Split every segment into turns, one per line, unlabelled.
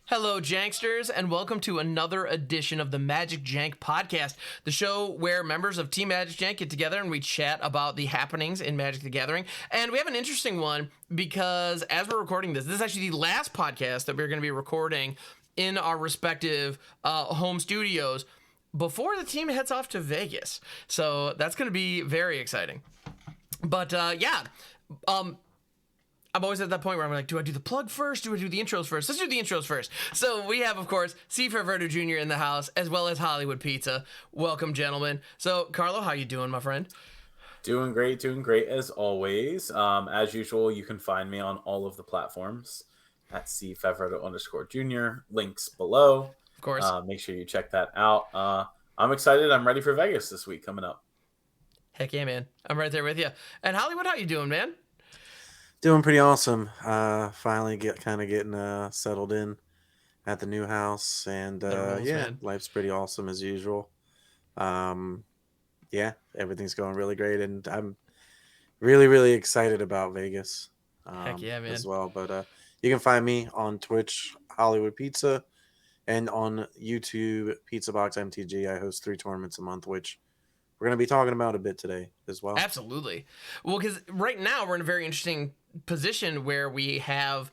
Hello, Janksters, and welcome to another edition of the MagicJank podcast, the show where members of Team MagicJank get together and we chat about the happenings in Magic the Gathering. And we have an interesting one because as we're recording this is actually the last podcast that we're going to be recording in our respective home studios before the team heads off to Vegas. So that's going to be very exciting. But I'm always at that point where I'm like, do I do the plug first? Do I do the intros first? Let's do the intros first. So we have, of course, C. Ferverdo Jr. in the house, as well as HollywoodPizza. Welcome, gentlemen. So, Carlo, how you doing, my friend?
Doing great as always. As usual, you can find me on all of the platforms at C. Ferverdo _Jr. Links below.
Of course.
Make sure you check that out. I'm excited. I'm ready for Vegas this week coming up.
Heck yeah, man. I'm right there with you. And Hollywood, how you doing, man?
Doing pretty awesome. Finally getting settled in at the new house, and
rules, man.
life's pretty awesome as usual. Everything's going really great, and I'm really excited about Vegas.
Heck yeah, man.
As well. But you can find me on Twitch, HollywoodPizza, and on YouTube, Pizza Box MTG. I host 3 tournaments a month, which we're going to be talking about a bit today as well.
Absolutely. Well, because right now we're in a very interesting position where we have,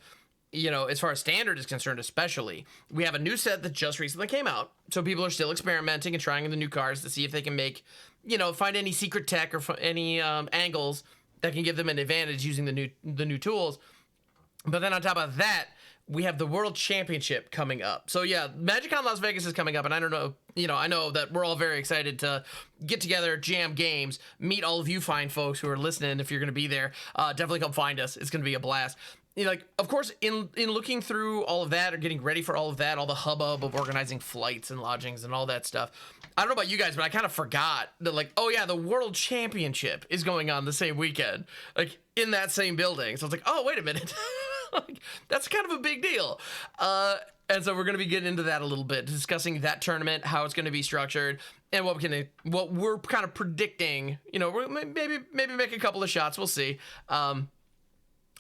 as far as Standard is concerned especially, we have a new set that just recently came out. So people are still experimenting and trying the new cards to see if they can make, find any secret tech or any angles that can give them an advantage using the new tools. But then on top of that, we have the World Championship coming up. So yeah, MagicCon Las Vegas is coming up, and I don't know, I know that we're all very excited to get together, jam games, meet all of you fine folks who are listening. If you're going to be there, definitely come find us. It's going to be a blast. Of course, in looking through all of that or getting ready for all of that, all the hubbub of organizing flights and lodgings and all that stuff, I don't know about you guys, but I kind of forgot that, the World Championship is going on the same weekend, in that same building. So it's like, oh, wait a minute. That's kind of a big deal. And so we're going to be getting into that a little bit, discussing that tournament, how it's going to be structured, and what we're kind of predicting. We're maybe make a couple of shots. We'll see. I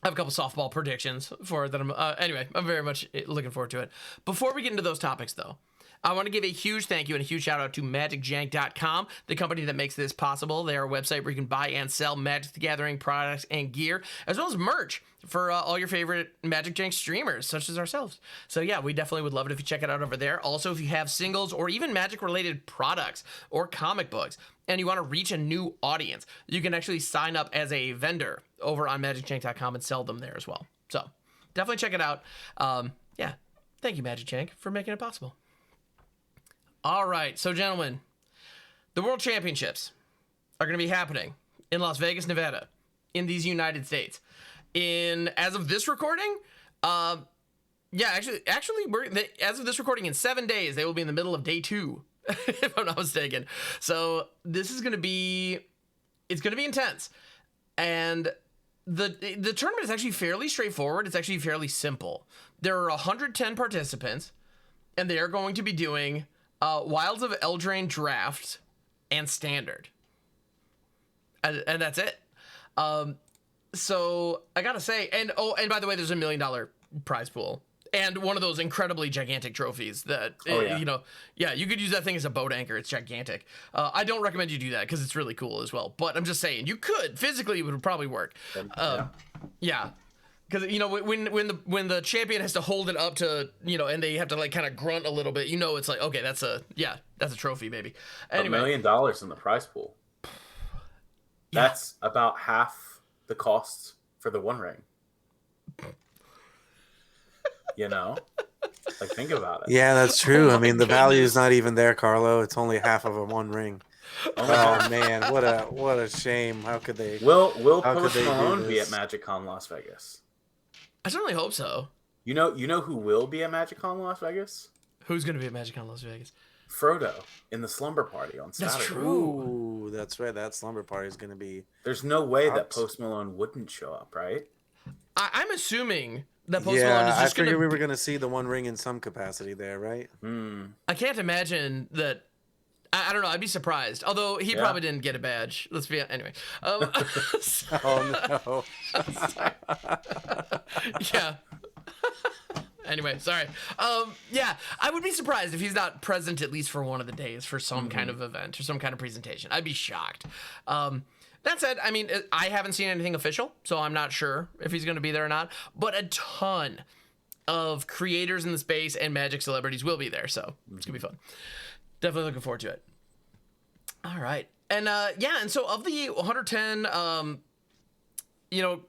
have a couple softball predictions for that. Anyway, I'm very much looking forward to it. Before we get into those topics, though, I want to give a huge thank you and a huge shout out to MagicJank.com, the company that makes this possible. They are a website where you can buy and sell Magic the Gathering products and gear, as well as merch for all your favorite MagicJank streamers, such as ourselves. So yeah, we definitely would love it if you check it out over there. Also, if you have singles or even Magic-related products or comic books, and you want to reach a new audience, you can actually sign up as a vendor over on MagicJank.com and sell them there as well. So definitely check it out. Thank you, MagicJank, for making it possible. All right, so gentlemen, the World Championships are going to be happening in Las Vegas, Nevada, in these United States. As of this recording, as of this recording, in 7 days, they will be in the middle of day 2, if I'm not mistaken. So this is going to be intense, and the tournament is actually fairly straightforward. It's actually fairly simple. There are 110 participants, and they are going to be doing Wilds of Eldraine Draft and Standard, and that's it. So I gotta say, and by the way, there's $1 million prize pool and one of those incredibly gigantic trophies that you could use that thing as a boat anchor. It's gigantic. I don't recommend you do that because it's really cool as well. But I'm just saying, you could physically, it would probably work. Yeah. Because when the champion has to hold it up to and they have to kind of grunt a little bit, it's like, okay, that's a trophy, baby. Anyway,
$1 million in the prize pool. That's about half the cost for the One Ring. Think about it.
Yeah, that's true. I mean, the value is not even there, Carlo. It's only half of a One Ring. Oh man, what a shame. How could they?
Will Post Malone be at MagicCon Las Vegas?
I certainly hope so.
You know who will be at MagicCon Las Vegas?
Who's going to be at MagicCon Las Vegas?
Frodo in the Slumber Party on Saturday.
That's true.
Ooh, that's right. That Slumber Party is going to be...
There's no way that Post Malone wouldn't show up, right?
I'm assuming that Post Malone is just
I figured we were going to see the One Ring in some capacity there, right?
I can't imagine that... I don't know. I'd be surprised. Although he probably didn't get a badge. Let's be... Anyway.
Oh, no.
Yeah. Anyway, sorry. Yeah, I would be surprised if he's not present at least for one of the days for some kind of event or some kind of presentation. I'd be shocked. That said, I mean, I haven't seen anything official, so I'm not sure if he's going to be there or not. But a ton of creators in the space and Magic celebrities will be there, so it's going to be fun. Definitely looking forward to it. All right. And yeah, and so of the 110, you know,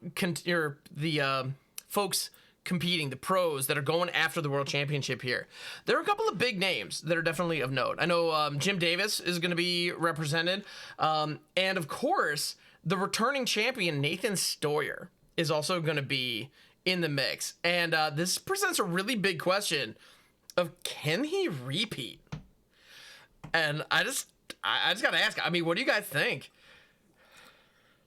the folks competing, the pros that are going after the World Championship here, there are a couple of big names that are definitely of note. I know Jim Davis is going to be represented. And of course, the returning champion, Nathan Stoyer, is also going to be in the mix. And this presents a really big question of, can he repeat? And I just got to ask, I mean, what do you guys think?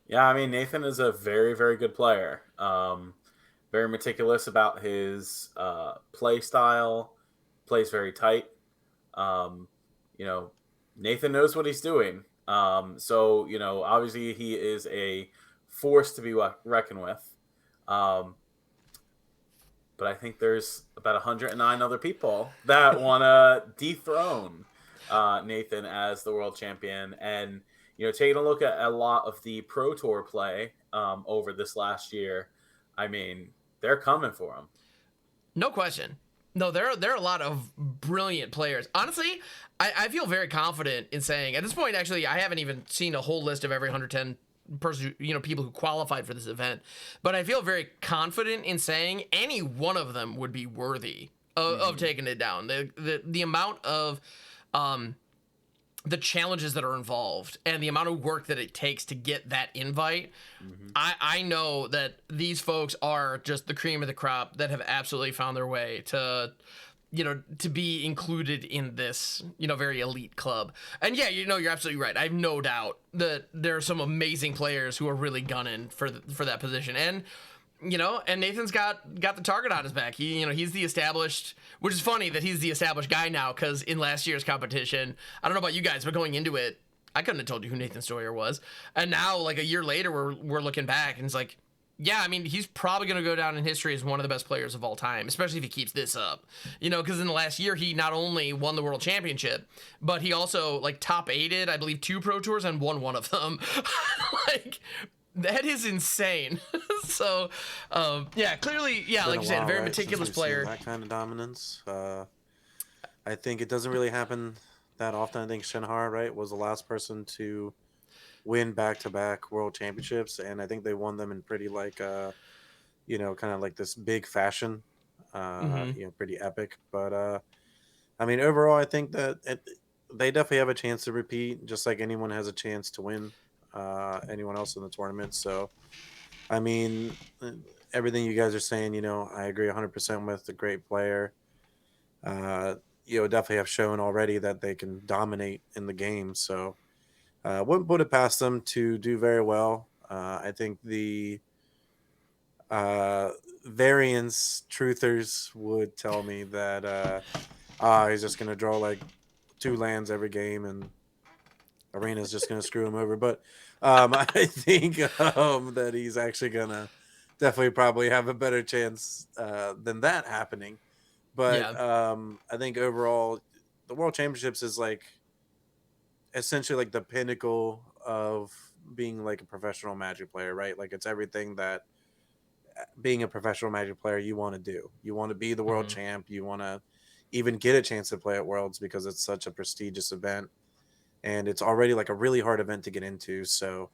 Yeah, I mean, Nathan is a very, very good player. Very meticulous about his play style, plays very tight. You know, Nathan knows what he's doing. So, you know, obviously he is a force to be reckoned with. But I think there's about 109 other people that want to dethrone Nathan as the world champion. And, you know, taking a look at a lot of the Pro Tour play over this last year, I mean, they're coming for him.
No question. No, there are a lot of brilliant players. Honestly, I feel very confident in saying, at this point, actually, I haven't even seen a whole list of every 110 people who qualified for this event, but I feel very confident in saying any one of them would be worthy of taking it down. The amount of the challenges that are involved and the amount of work that it takes to get that invite, I know that these folks are just the cream of the crop that have absolutely found their way to, you know, to be included in this, you know, very elite club. And yeah, you know, you're absolutely right. I have no doubt that there are some amazing players who are really gunning for that position. And, you know, and Nathan's got the target on his back. He's the established, which is funny that he's the established guy now, because in last year's competition, I don't know about you guys, but going into it, I couldn't have told you who Nathan Stoyer was. And now, like a year later, we're looking back and it's like, yeah, I mean, he's probably going to go down in history as one of the best players of all time, especially if he keeps this up. You know, because in the last year, he not only won the World Championship, but he also, like, top-8'd, I believe, 2 Pro Tours and won one of them. Like, that is insane. So, yeah, clearly, yeah, like you said, very meticulous player.
That kind of dominance. I think it doesn't really happen that often. I think Shenhar, right, was the last person to win back-to-back world championships, and I think they won them in pretty, like, you know, kind of like this big fashion, you know, pretty epic. But I mean, overall, I think that they definitely have a chance to repeat, just like anyone has a chance to win anyone else in the tournament. So, I mean, everything you guys are saying, you know, I agree 100% with. A great player. You know, definitely have shown already that they can dominate in the game. So, wouldn't put it past them to do very well. I think the variance truthers would tell me that he's just going to draw like 2 lands every game and Arena's just going to screw him over. But I think that he's actually going to definitely probably have a better chance than that happening. But yeah. I think overall, the World Championships is like essentially like the pinnacle of being like a professional Magic player, right? Like it's everything that being a professional Magic player you want to do. You want to be the world champ. You want to even get a chance to play at Worlds because it's such a prestigious event. And it's already like a really hard event to get into. So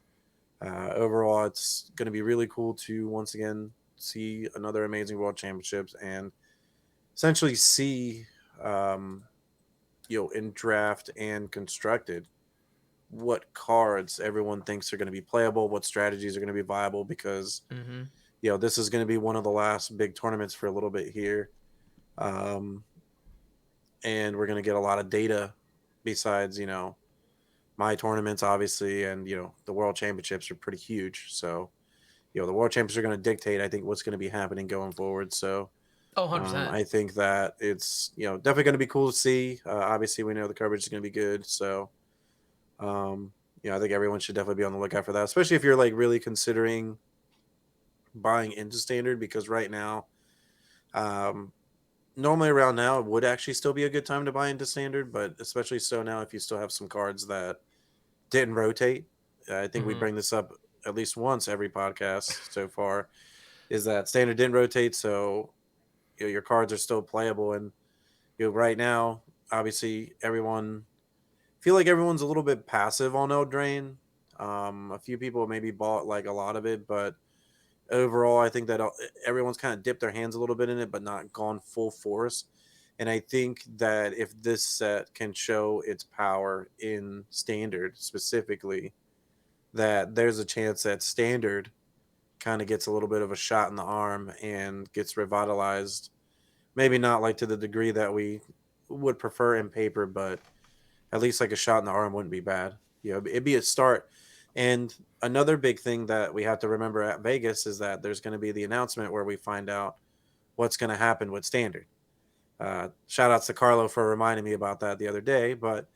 overall, it's going to be really cool to once again see another amazing World Championships and essentially see, you know, in draft and constructed, what cards everyone thinks are going to be playable, what strategies are going to be viable, because, you know, this is going to be one of the last big tournaments for a little bit here. And we're going to get a lot of data besides, you know, my tournaments, obviously, and, you know, the World Championships are pretty huge. So, you know, the World Championships are going to dictate, I think, what's going to be happening going forward. So,
100%.
I think that it's, you know, definitely going to be cool to see. Obviously, we know the coverage is going to be good. So, you know, I think everyone should definitely be on the lookout for that, especially if you're like really considering buying into Standard, because right now, normally around now it would actually still be a good time to buy into Standard, but especially so now if you still have some cards that didn't rotate. I think we
Mm-hmm.
bring this up at least once every podcast so far. Is that Standard didn't rotate, so your cards are still playable, and right now, obviously, feel like everyone's a little bit passive on Eldraine. A few people maybe bought like a lot of it, but overall, I think that everyone's kind of dipped their hands a little bit in it, but not gone full force. And I think that if this set can show its power in Standard specifically, that there's a chance that Standard kind of gets a little bit of a shot in the arm and gets revitalized. Maybe not like to the degree that we would prefer in paper, but at least like a shot in the arm wouldn't be bad. It'd be a start. And another big thing that we have to remember at Vegas is that there's going to be the announcement where we find out what's going to happen with Standard. Shout outs to Carlo for reminding me about that the other day, but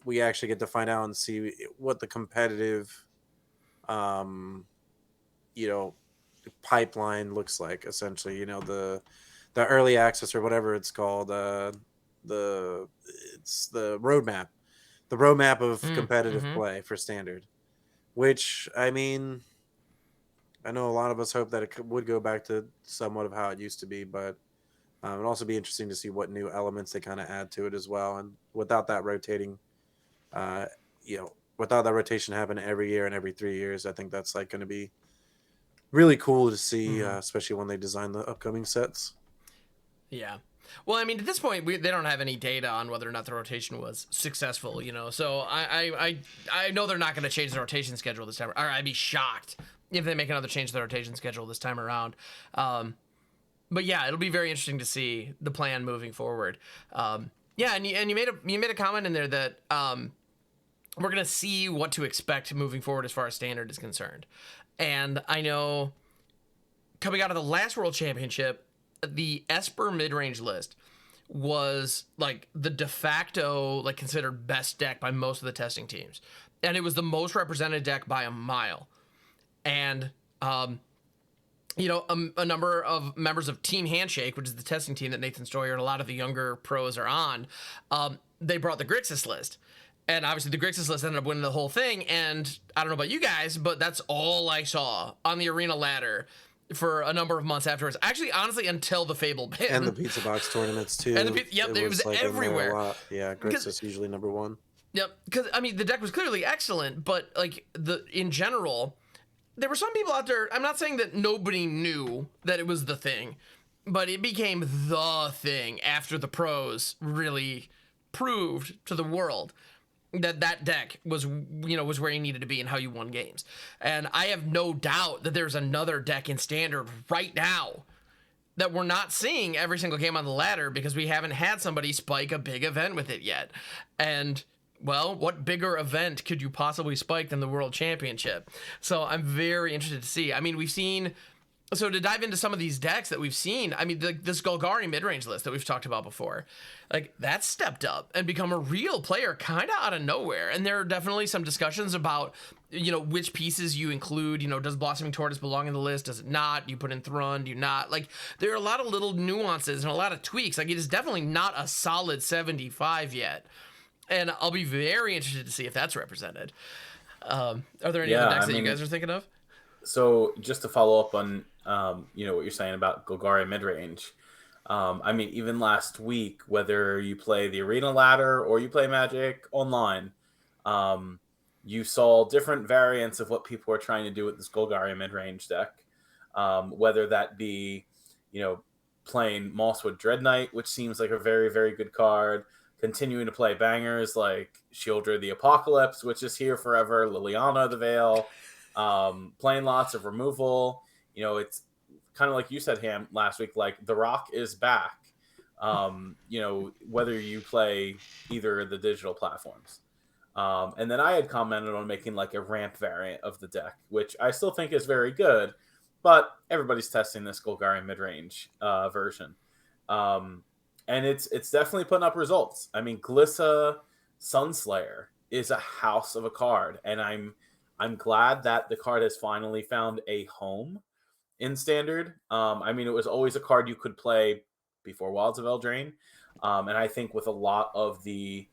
we actually get to find out and see what the competitive, um, pipeline looks like. Essentially, the early access or whatever it's called. It's the roadmap of competitive
Mm-hmm.
play for Standard. Which I mean, I know a lot of us hope that it would go back to somewhat of how it used to be, but it'd also be interesting to see what new elements they kind of add to it as well. And without that rotating, uh, without that rotation happening every year and every 3 years, I think that's like going to be really cool to see,
Mm-hmm.
especially when they design the upcoming sets.
Yeah. Well, I mean, at this point, they don't have any data on whether or not the rotation was successful, So I know they're not going to change the rotation schedule this time. Or I'd be shocked if they make another change to the rotation schedule this time around. But yeah, it'll be very interesting to see the plan moving forward. Yeah, and you made a comment in there that we're going to see what to expect moving forward as far as Standard is concerned. And I know coming out of the last World Championship, the Esper mid-range list was like the de facto, like considered best deck by most of the testing teams, and it was the most represented deck by a mile. And a number of members of Team Handshake, which is the testing team that Nathan Stoyer and a lot of the younger pros are on, they brought the Grixis list. And obviously the Grixis list ended up winning the whole thing. And I don't know about you guys, but that's all I saw on the arena ladder for a number of months afterwards. Actually, honestly, until the Fable ban.
And the Pizza Box tournaments too.
And it was
like
everywhere.
A lot. Yeah, Grixis usually number one.
Yep, because I mean the deck was clearly excellent, but like in general, there were some people out there. I'm not saying that nobody knew that it was the thing, but it became the thing after the pros really proved to the world that deck was where you needed to be and how you won games. And I have no doubt that there's another deck in Standard right now that we're not seeing every single game on the ladder because we haven't had somebody spike a big event with it yet. And well, what bigger event could you possibly spike than the World Championship? So I'm very interested to see. I mean, so to dive into some of these decks that we've seen, I mean, this Golgari mid-range list that we've talked about before, like that's stepped up and become a real player kind of out of nowhere. And there are definitely some discussions about, which pieces you include. Does Blossoming Tortoise belong in the list? Does it not? Do you put in Thrun? Do you not? Like, there are a lot of little nuances and a lot of tweaks. Like, it is definitely not a solid 75 yet. And I'll be very interested to see if that's represented. Are there any other decks that you guys are thinking of?
So just to follow up on, what you're saying about Golgari midrange. I mean, even last week, whether you play the arena ladder or you play Magic online, you saw different variants of what people are trying to do with this Golgari midrange deck. Whether that be, playing Mosswood Dread Knight, which seems like a very, very good card. Continuing to play bangers like Shieldred the Apocalypse, which is here forever. Liliana the Veil. Playing lots of removal. It's kind of like you said, Ham, last week, like The Rock is back. Whether you play either of the digital platforms. And then I had commented on making like a ramp variant of the deck, which I still think is very good, but everybody's testing this Golgari midrange version. And it's definitely putting up results. I mean, Glissa Sunslayer is a house of a card, and I'm glad that the card has finally found a home in Standard. I mean, it was always a card you could play before Wilds of Eldraine. And I think with a lot of the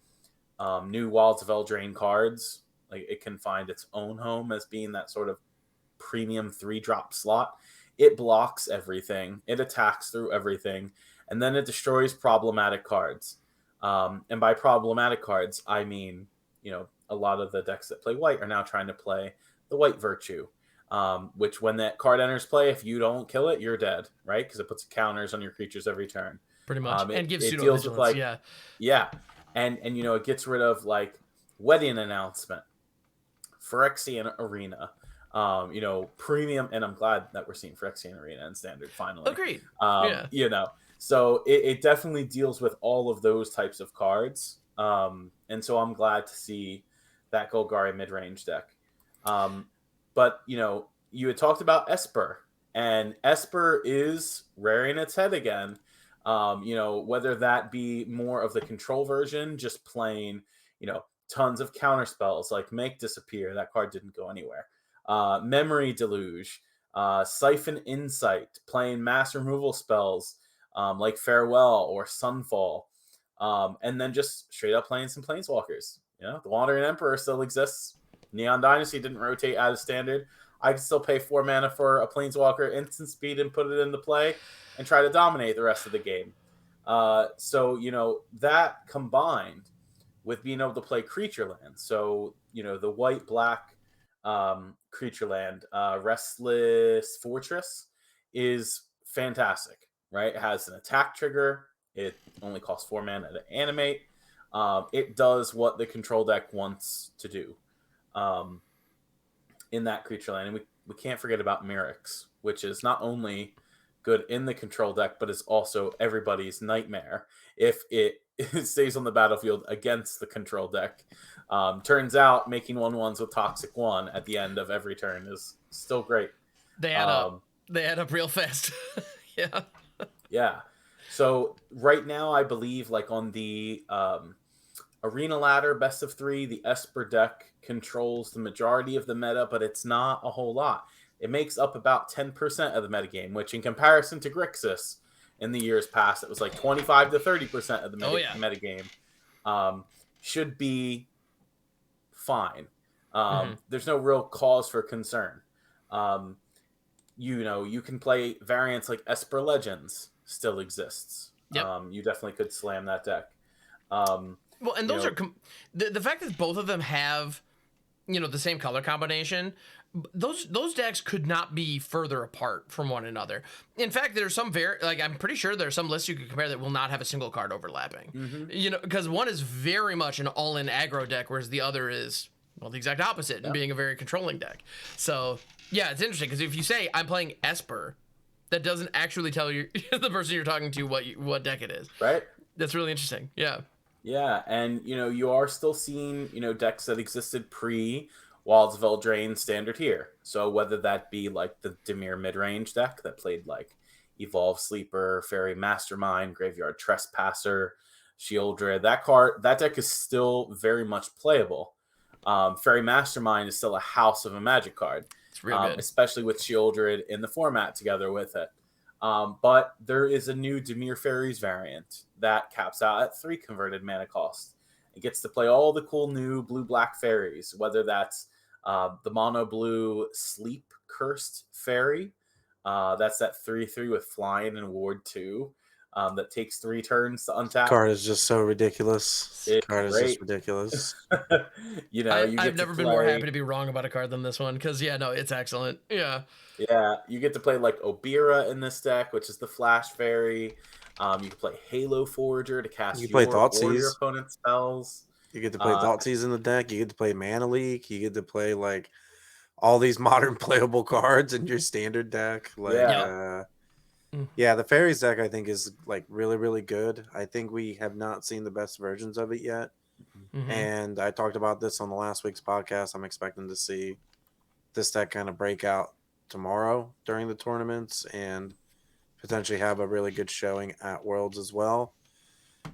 new Wilds of Eldraine cards, like it can find its own home as being that sort of premium 3-drop slot. It blocks everything, it attacks through everything, and then it destroys problematic cards. And by problematic cards, I mean, a lot of the decks that play white are now trying to play the white virtue, which when that card enters play, if you don't kill it, you're dead, right? Because it puts counters on your creatures every turn.
Pretty much. And gives
it
pseudo
deals with
vigilance,
yeah. And it gets rid of like Wedding Announcement, Phyrexian Arena, premium, and I'm glad that we're seeing Phyrexian Arena in Standard finally.
Agreed.
So it definitely deals with all of those types of cards. And so I'm glad to see that Golgari mid-range deck. But, you had talked about Esper, and Esper is rearing its head again. Whether that be more of the control version, just playing, tons of counter spells like Make Disappear. That card didn't go anywhere. Memory Deluge, Siphon Insight, playing mass removal spells like Farewell or Sunfall. And then just straight up playing some Planeswalkers. The Wandering Emperor still exists. Neon Dynasty didn't rotate out of Standard. I can still pay 4 mana for a Planeswalker, instant speed, and put it into play and try to dominate the rest of the game. So, that combined with being able to play creature land. So, the white-black creature land, Restless Fortress, is fantastic, right? It has an attack trigger. It only costs 4 mana to animate. It does what the control deck wants to do in that creature land. And we can't forget about Mirrex, which is not only good in the control deck, but is also everybody's nightmare if it stays on the battlefield against the control deck. Turns out making 1/1s with Toxic 1 at the end of every turn is still great.
They add up. They add up real fast. Yeah.
Yeah. So right now, I believe like on the Arena Ladder best of 3, the Esper deck controls the majority of the meta, but it's not a whole lot. It makes up about 10% of the metagame, which in comparison to Grixis in the years past, it was like 25 to 30% of the metagame. Should be fine. There's no real cause for concern. You can play variants like Esper Legends still exists.
Yep.
You definitely could slam that deck.
Well, and those are the fact that both of them have, the same color combination. Those decks could not be further apart from one another. In fact, there's some I'm pretty sure there's some lists you could compare that will not have a single card overlapping. Because one is very much an all-in aggro deck, whereas the other is the exact opposite, and being a very controlling deck. So yeah, it's interesting because if you say I'm playing Esper, that doesn't actually tell you the person you're talking to what deck it is.
Right.
That's really interesting. Yeah.
Yeah, and you are still seeing decks that existed pre Wilds of Eldraine Standard here. So whether that be like the Dimir mid-range deck that played like Evolve Sleeper, Fairy Mastermind, Graveyard Trespasser, Shieldred, that deck is still very much playable. Fairy Mastermind is still a house of a Magic card.
It's real good.
Especially with Shieldred in the format together with it. But there is a new Dimir Fairies variant that caps out at 3 converted mana cost. It gets to play all the cool new blue-black fairies, whether that's the mono-blue Sleep Cursed Fairy. That's that 3/3 with Flying and Ward 2 that takes 3 turns to untap.
Card is just so ridiculous.
It's
card
great.
is just ridiculous.
I've never been more happy to be wrong about a card than this one because it's excellent. Yeah.
Yeah, you get to play like Obira in this deck, which is the Flash Fairy. You can play Halo Forger to cast your opponent's spells.
You get to play Thoughtseize in the deck. You get to play Mana Leak. You get to play like all these modern playable cards in your standard deck. The Fairies deck I think is like really, really good. I think we have not seen the best versions of it yet. And I talked about this on the last week's podcast. I'm expecting to see this deck kind of break out tomorrow during the tournaments and potentially have a really good showing at Worlds as well.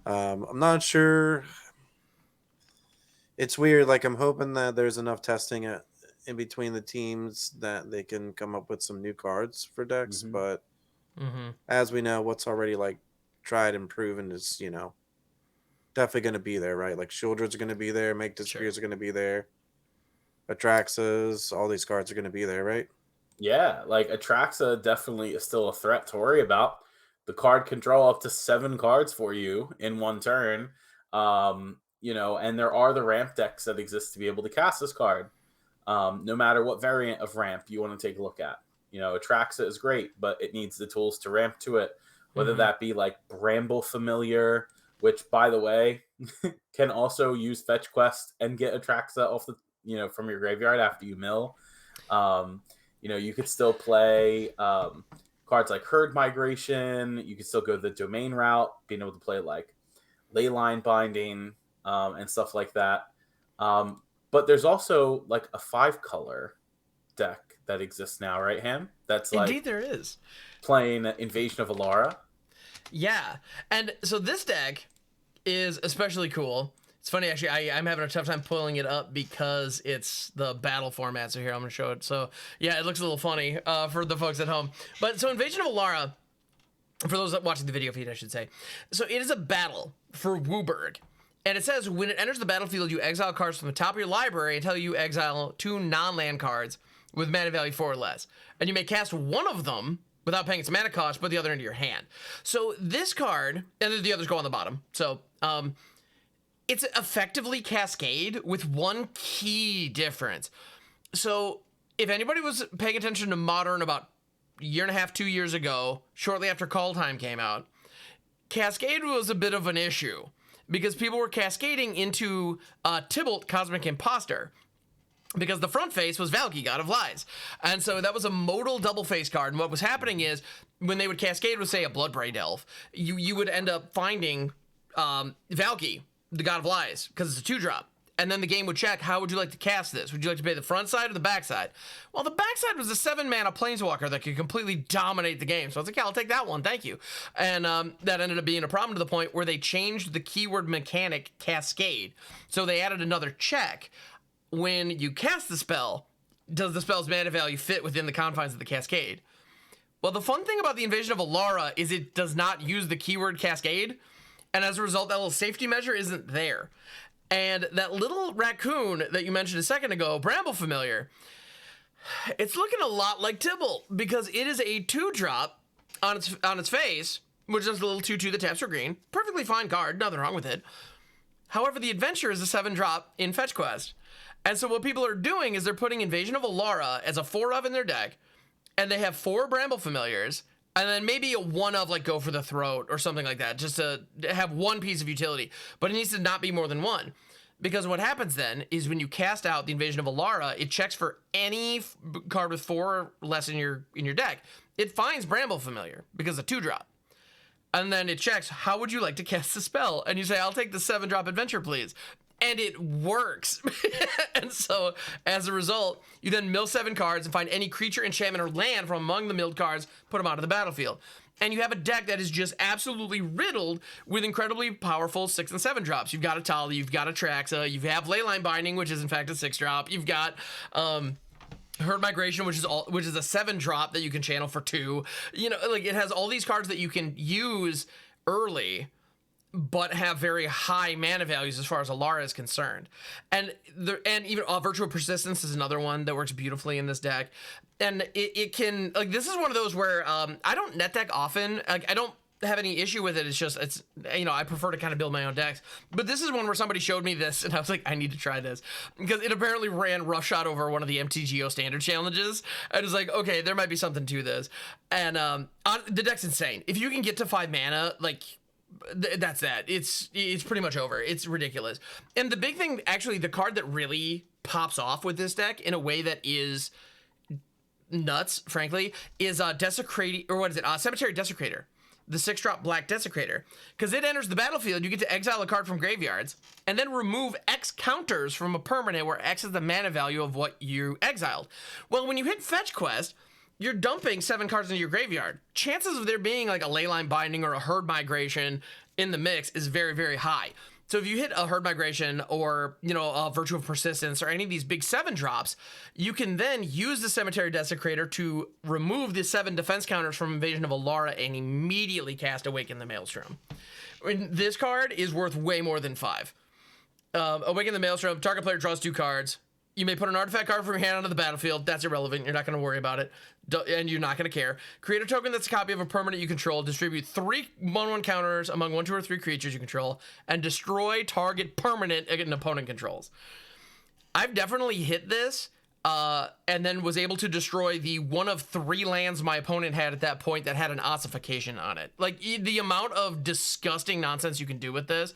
I'm not sure. It's weird. Like, I'm hoping that there's enough testing in between the teams that they can come up with some new cards for decks. But as we know, what's already like tried and proven is, definitely going to be there, right? Like Shieldred's are going to be there, Make Disappears are going to be there, Atraxas, all these cards are going to be there, right?
Yeah, like Atraxa definitely is still a threat to worry about. The card can draw up to 7 cards for you in one turn. And there are the ramp decks that exist to be able to cast this card. No matter what variant of ramp you want to take a look at. Atraxa is great, but it needs the tools to ramp to it, whether that be like Bramble Familiar, which, by the way, can also use Fetch Quest and get Atraxa off from your graveyard after you mill. You could still play cards like Herd Migration. You could still go the domain route, being able to play like Leyline Binding and stuff like that. But there's also like a 5-color deck that exists now, right, Ham? That's like
Indeed there is.
Playing Invasion of Alara.
Yeah, and so this deck is especially cool. It's funny, actually, I'm having a tough time pulling it up because it's the battle format. So here, I'm going to show it. So yeah, it looks a little funny for the folks at home. But so Invasion of Alara, for those watching the video feed, I should say. So it is a battle for WooBurg. And it says, when it enters the battlefield, you exile cards from the top of your library until you exile 2 non-land cards with mana value 4 or less. And you may cast one of them without paying its mana cost, put the other into your hand. So this card, and then the others go on the bottom. So it's effectively Cascade with one key difference. So if anybody was paying attention to Modern about a year and a half, 2 years ago, shortly after Call Time came out, Cascade was a bit of an issue because people were cascading into Tybalt, Cosmic Imposter, because the front face was Valky, God of Lies. And so that was a modal double face card. And what was happening is when they would cascade with, say, a Bloodbraid Elf, you would end up finding Valky, the God of Lies, because it's a 2-drop. And then the game would check, how would you like to cast this? Would you like to play the front side or the back side? Well, the back side was a 7-mana Planeswalker that could completely dominate the game. So I was like, yeah, I'll take that one, thank you. And that ended up being a problem to the point where they changed the keyword mechanic Cascade. So they added another check. When you cast the spell, does the spell's mana value fit within the confines of the Cascade? Well, the fun thing about the Invasion of Alara is it does not use the keyword Cascade, and as a result, that little safety measure isn't there. And that little raccoon that you mentioned a second ago, Bramble Familiar, it's looking a lot like Tybalt, because it is a 2-drop on its face, which is a little 2/2 that taps for green. Perfectly fine card, nothing wrong with it. However, the adventure is a 7-drop in Fetch Quest. And so what people are doing is they're putting Invasion of Alara as a 4-of in their deck, and they have 4 Bramble Familiars, and then maybe a 1-of like Go for the Throat or something like that, just to have one piece of utility. But it needs to not be more than 1. Because what happens then is when you cast out the Invasion of Alara, it checks for any card with 4 or less in your deck. It finds Bramble Familiar because it's a 2-drop. And then it checks, how would you like to cast the spell? And you say, I'll take the 7-drop adventure, please. And it works. And so, as a result, you then mill 7 cards and find any creature, enchantment, or land from among the milled cards, put them onto the battlefield. And you have a deck that is just absolutely riddled with incredibly powerful 6 and 7 drops. You've got a Tali, you've got a Traxa, you have Leyline Binding, which is in fact a 6-drop. You've got Herd Migration, which is a 7-drop that you can channel for 2. Like it has all these cards that you can use early, but have very high mana values as far as Alara is concerned. And even Virtual Persistence is another one that works beautifully in this deck. And it can, like, this is one of those where I don't net deck often. Like, I don't have any issue with it. It's I prefer to kind of build my own decks. But this is one where somebody showed me this, and I was like, I need to try this. Because it apparently ran roughshod over one of the MTGO Standard challenges. I was like, okay, there might be something to this. And the deck's insane. If you can get to 5 mana, like, that's that. It's pretty much over. It's ridiculous. And the big thing, actually, the card that really pops off with this deck in a way that is nuts, frankly, is Cemetery Desecrator, the 6-drop black Desecrator, because it enters the battlefield. You get to exile a card from graveyards and then remove X counters from a permanent where X is the mana value of what you exiled. Well, when you hit Fetch Quest, you're dumping 7 cards into your graveyard. Chances of there being like a Leyline Binding or a Herd Migration in the mix is very, very high. So if you hit a herd migration or, you know, a virtue of persistence or any of these big 7 drops, you can then use the Cemetery Desecrator to remove the 7 defense counters from Invasion of Alara and immediately cast Awaken the Maelstrom. And this card is worth way more than 5. Awaken the Maelstrom, target player draws 2 cards. You may put an artifact card from your hand onto the battlefield. That's irrelevant. You're not going to worry about it. And you're not going to care. Create a token that's a copy of a permanent you control. Distribute 3 1/1 counters among 1, 2, or 3 creatures you control. And destroy target permanent an opponent controls. I've definitely hit this. And then was able to destroy the 1 of 3 lands my opponent had at that point that had an ossification on it. Like, the amount of disgusting nonsense you can do with this,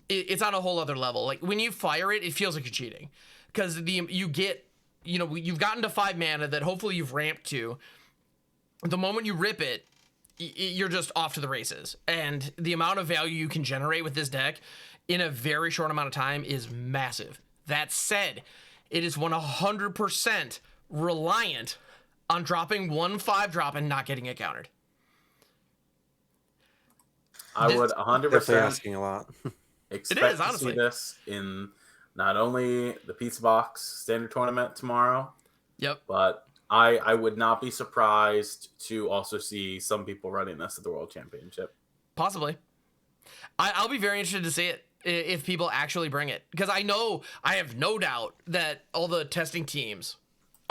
it's on a whole other level. Like, when you fire it, it feels like you're cheating. Because you get, you know, you've gotten to 5 mana that hopefully you've ramped to. The moment you rip it, you're just off to the races. And the amount of value you can generate with this deck in a very short amount of time is massive. That said, it is 100% reliant on dropping 1 5-drop and not getting it countered.
I would 100%
Definitely asking a lot.
expect
It is,
to
honestly.
see this in not only the Pizza Box Standard Tournament tomorrow,
Yep.
but I would not be surprised to also see some people running this at the World Championship.
Possibly. I'll be very interested to see it if people actually bring it. Because I have no doubt that all the testing teams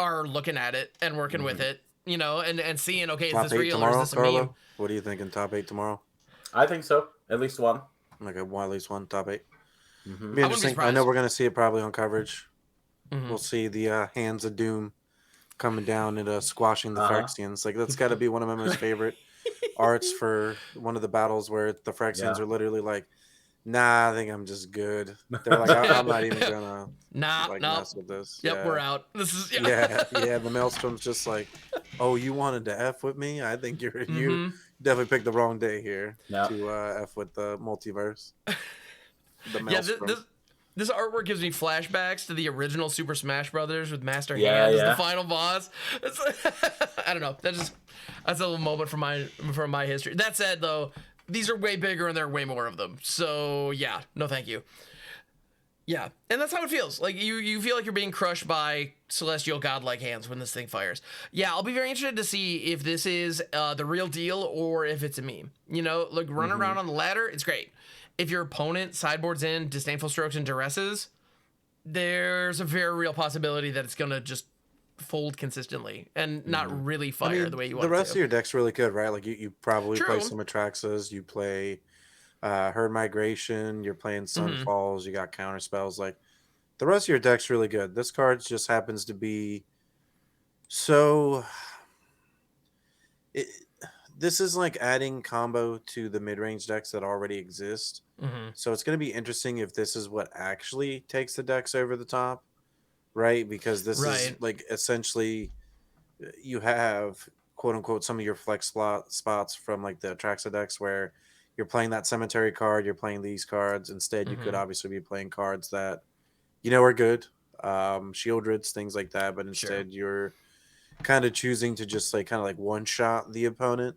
are looking at it and working with it, you know, and seeing, okay,
Top
is this
8
real
tomorrow,
or is this a
Carlo?
meme?
What are you thinking? Top 8 tomorrow?
I think so. At least one.
Like at least one top 8.
Mhm.
Be
I wouldn't be
interesting. I
surprised.
know we're going to see it probably on coverage.
Mhm.
We'll see the Hands of Doom coming down and squashing the Phyrexians. Like, that's got to be one of my most favorite arts for one of the battles where the Phyrexians
Yeah.
are literally like, nah, I think I'm just good. They're like, I'm not even going to
Nah,
like
no.
mess with this.
Yep,
Yeah.
we're out. This is
Yeah. The Maelstrom's just like, oh, you wanted to F with me? I think you
Mhm.
definitely picked the wrong day here
Yeah.
to F with the multiverse. The
Yeah,
Maelstrom.
this artwork gives me flashbacks to the original Super Smash Brothers with Master
Yeah,
Hand as
yeah.
the final boss. I don't know. That's a little moment from my history. That said, though, these are way bigger and there are way more of them. So yeah, no, thank you. Yeah, and that's how it feels. Like you feel like you're being crushed by celestial godlike hands when this thing fires. Yeah, I'll be very interested to see if this is the real deal or if it's a meme. You know, like running around on the ladder, it's great. If your opponent sideboards in disdainful strokes and duresses, there's a very real possibility that it's gonna just fold consistently and not really fire the way you want
the rest
it
of
to.
your deck's really good, right? Like you probably play
True.
some Atraxas, you play Herd Migration, you're playing Sunfalls, you got counter spells. Like, the rest of your deck's really good. This card just happens to be so. This is like adding combo to the mid-range decks that already exist. So it's going to be interesting if this is what actually takes the decks over the top, right? Because this is like essentially you have quote unquote some of your flex spots from like the Atraxa decks where you're playing that cemetery card, you're playing these cards. Instead, you could obviously be playing cards that you know are good, Shieldreds, things like that. But instead, you're kind of choosing to just like kind of like one shot the opponent,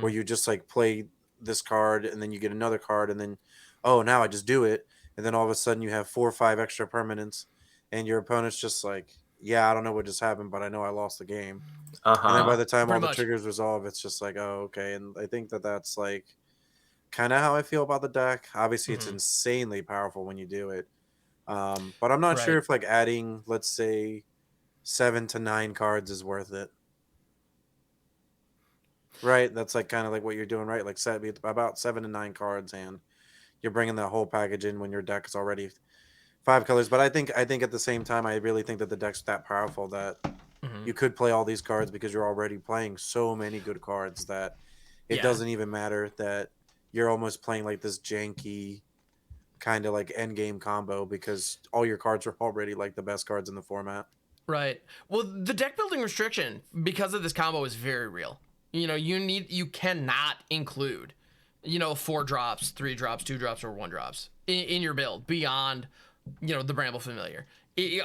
where you just like play this card and then you get another card and then now I just do it, and then all of a sudden you have 4 or 5 extra permanents, and your opponent's just like, yeah, I don't know what just happened, but I know I lost the game. And then by the time all the triggers resolve, it's just like, oh, okay. And I think that that's like kind of how I feel about the deck. Obviously, it's insanely powerful when you do it. But I'm not sure if like adding, let's say, 7 to 9 cards is worth it. Right? That's like kind of like what you're doing, right? Like about 7 to 9 cards, and you're bringing that whole package in when your deck is already 5 colors. But I think at the same time, I really think that the deck's that powerful that you could play all these cards because you're already playing so many good cards that it doesn't even matter that you're almost playing like this janky kind of like end game combo because all your cards are already like the best cards in the format.
Right. Well, the deck building restriction because of this combo is very real. You know, you cannot include, 4 drops, 3 drops, 2 drops, or 1 drops in your build beyond, the Bramble Familiar.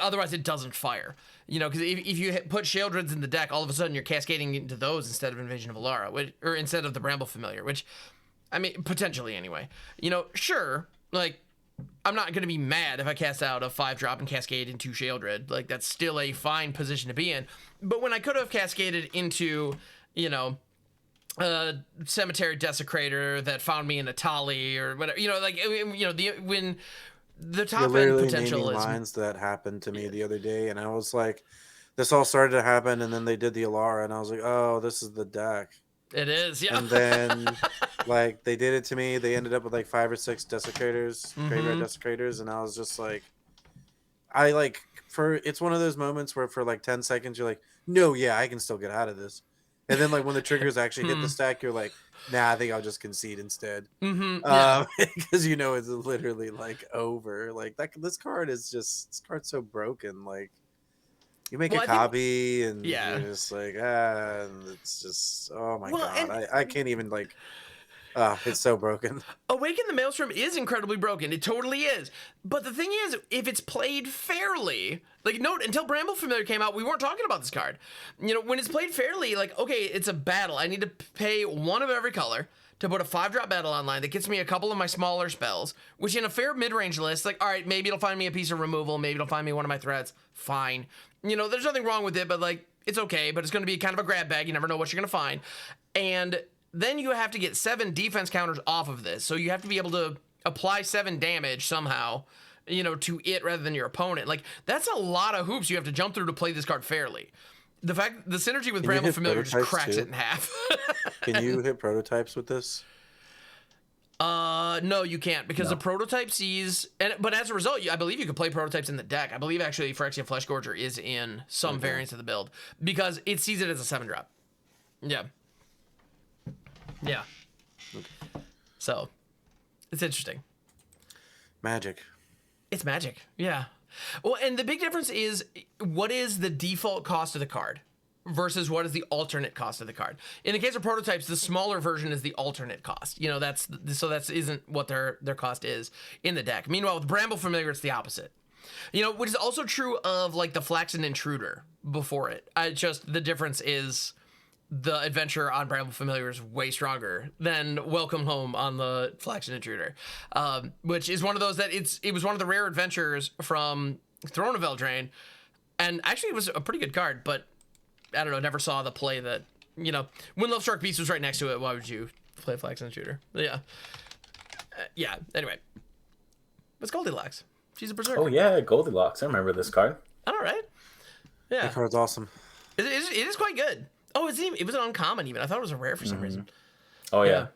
Otherwise, it doesn't fire. Because if you put Shieldreds in the deck, all of a sudden you're cascading into those instead of Invasion of Alara, or instead of the Bramble Familiar, which, I mean, potentially anyway. Sure, like, I'm not going to be mad if I cast out a 5-drop and cascade into Sheoldred. Like, that's still a fine position to be in. But when I could have cascaded into, you know, a Cemetery Desecrator that found me in a Tali or whatever, you know, like, you know, when the top end potential is
lines that happened to me the other day, and I was like, this all started to happen, and then they did the Alara, and I was like, oh, this is the deck.
It is, yeah.
And then, like, they did it to me. They ended up with like 5 or 6 Desecrators, Graveyard Desecrators, and I was just like, it's one of those moments where for like 10 seconds you're like, no, yeah, I can still get out of this. And then like when the triggers actually hit the stack, you're like, nah, I think I'll just concede instead. Because you know it's literally like over. Like this card's so broken. Like, you make a copy, and you're just like, and it's just, oh my god, I can't even, like, it's so broken.
Awaken the Maelstrom is incredibly broken. It totally is. But the thing is, if it's played fairly, like, note, until Bramble Familiar came out, we weren't talking about this card. You know, when it's played fairly, like, okay, it's a battle. I need to pay 1 of every color to put a 5-drop battle online that gets me a couple of my smaller spells, which in a fair mid-range list, like, all right, maybe it'll find me a piece of removal, maybe it'll find me one of my threats, fine. You know, there's nothing wrong with it, but, like, it's okay, but it's going to be kind of a grab bag. You never know what you're going to find. And then you have to get 7 defense counters off of this, so you have to be able to apply 7 damage somehow, you know, to it rather than your opponent. Like, that's a lot of hoops you have to jump through to play this card fairly. The synergy with Bramble Familiar just cracks it in half.
Can you hit prototypes with this?
No, you can't, because the prototype sees, but as a result, I believe you can play prototypes in the deck. I believe actually Phyrexian Fleshgorger is in some variants of the build because it sees it as a 7-drop. Yeah. Yeah. Okay. So, it's interesting.
Magic.
It's Magic. Yeah. Well, and the big difference is what is the default cost of the card versus what is the alternate cost of the card. In the case of prototypes, the smaller version is the alternate cost. You know, that isn't what their cost is in the deck. Meanwhile, with Bramble Familiar, it's the opposite. You know, which is also true of like the Flaxen Intruder before it. The difference is the adventure on Bramble Familiar is way stronger than Welcome Home on the Flaxen Intruder, which is one of those that it was one of the rare adventures from Throne of Eldraine, and actually it was a pretty good card, but I don't know, never saw the play that, you know, when Love Struck Beast was right next to it, why would you play Flaxen Intruder? Yeah. Yeah, anyway. It's Goldilocks. She's a berserker.
Oh, yeah, Goldilocks. I remember this card.
All right. Yeah.
That card's awesome.
It is quite good. Oh, it was an uncommon even. I thought it was a rare for some reason.
Oh, yeah.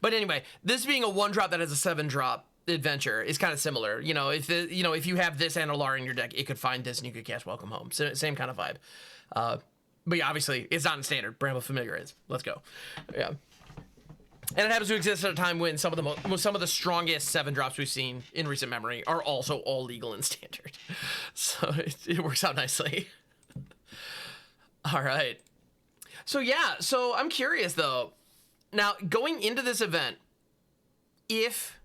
But anyway, this being a 1-drop that has a 7-drop adventure is kind of similar. You know, if you have this and Alara in your deck, it could find this and you could cast Welcome Home. So, same kind of vibe. But yeah, obviously, it's not in Standard. Bramble Familiar is. Let's go. Yeah. And it happens to exist at a time when some of the strongest 7-drops we've seen in recent memory are also all legal in Standard. So it works out nicely. All right. So yeah, I'm curious though. Now, going into this event, if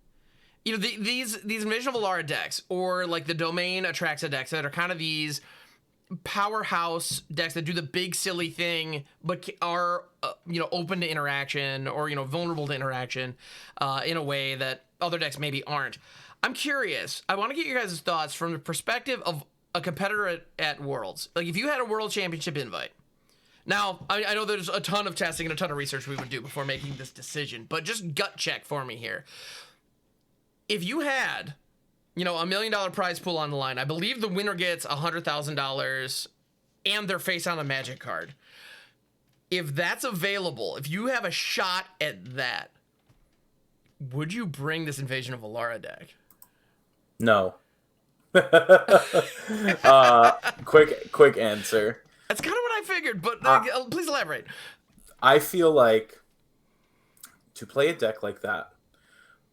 you know these Invasion of Alara decks or like the Domain Atraxa decks that are kind of these powerhouse decks that do the big silly thing but are open to interaction or vulnerable to interaction in a way that other decks maybe aren't. I'm curious. I want to get your guys' thoughts from the perspective of a competitor at Worlds. Like if you had a World Championship invite. Now, I know there's a ton of testing and a ton of research we would do before making this decision, but just gut check for me here. If you had $1 million prize pool on the line, I believe the winner gets $100,000 and their face on a Magic card. If that's available, if you have a shot at that, would you bring this Invasion of Alara deck?
No. Quick answer.
That's kind of what I figured, but please elaborate.
I feel like to play a deck like that,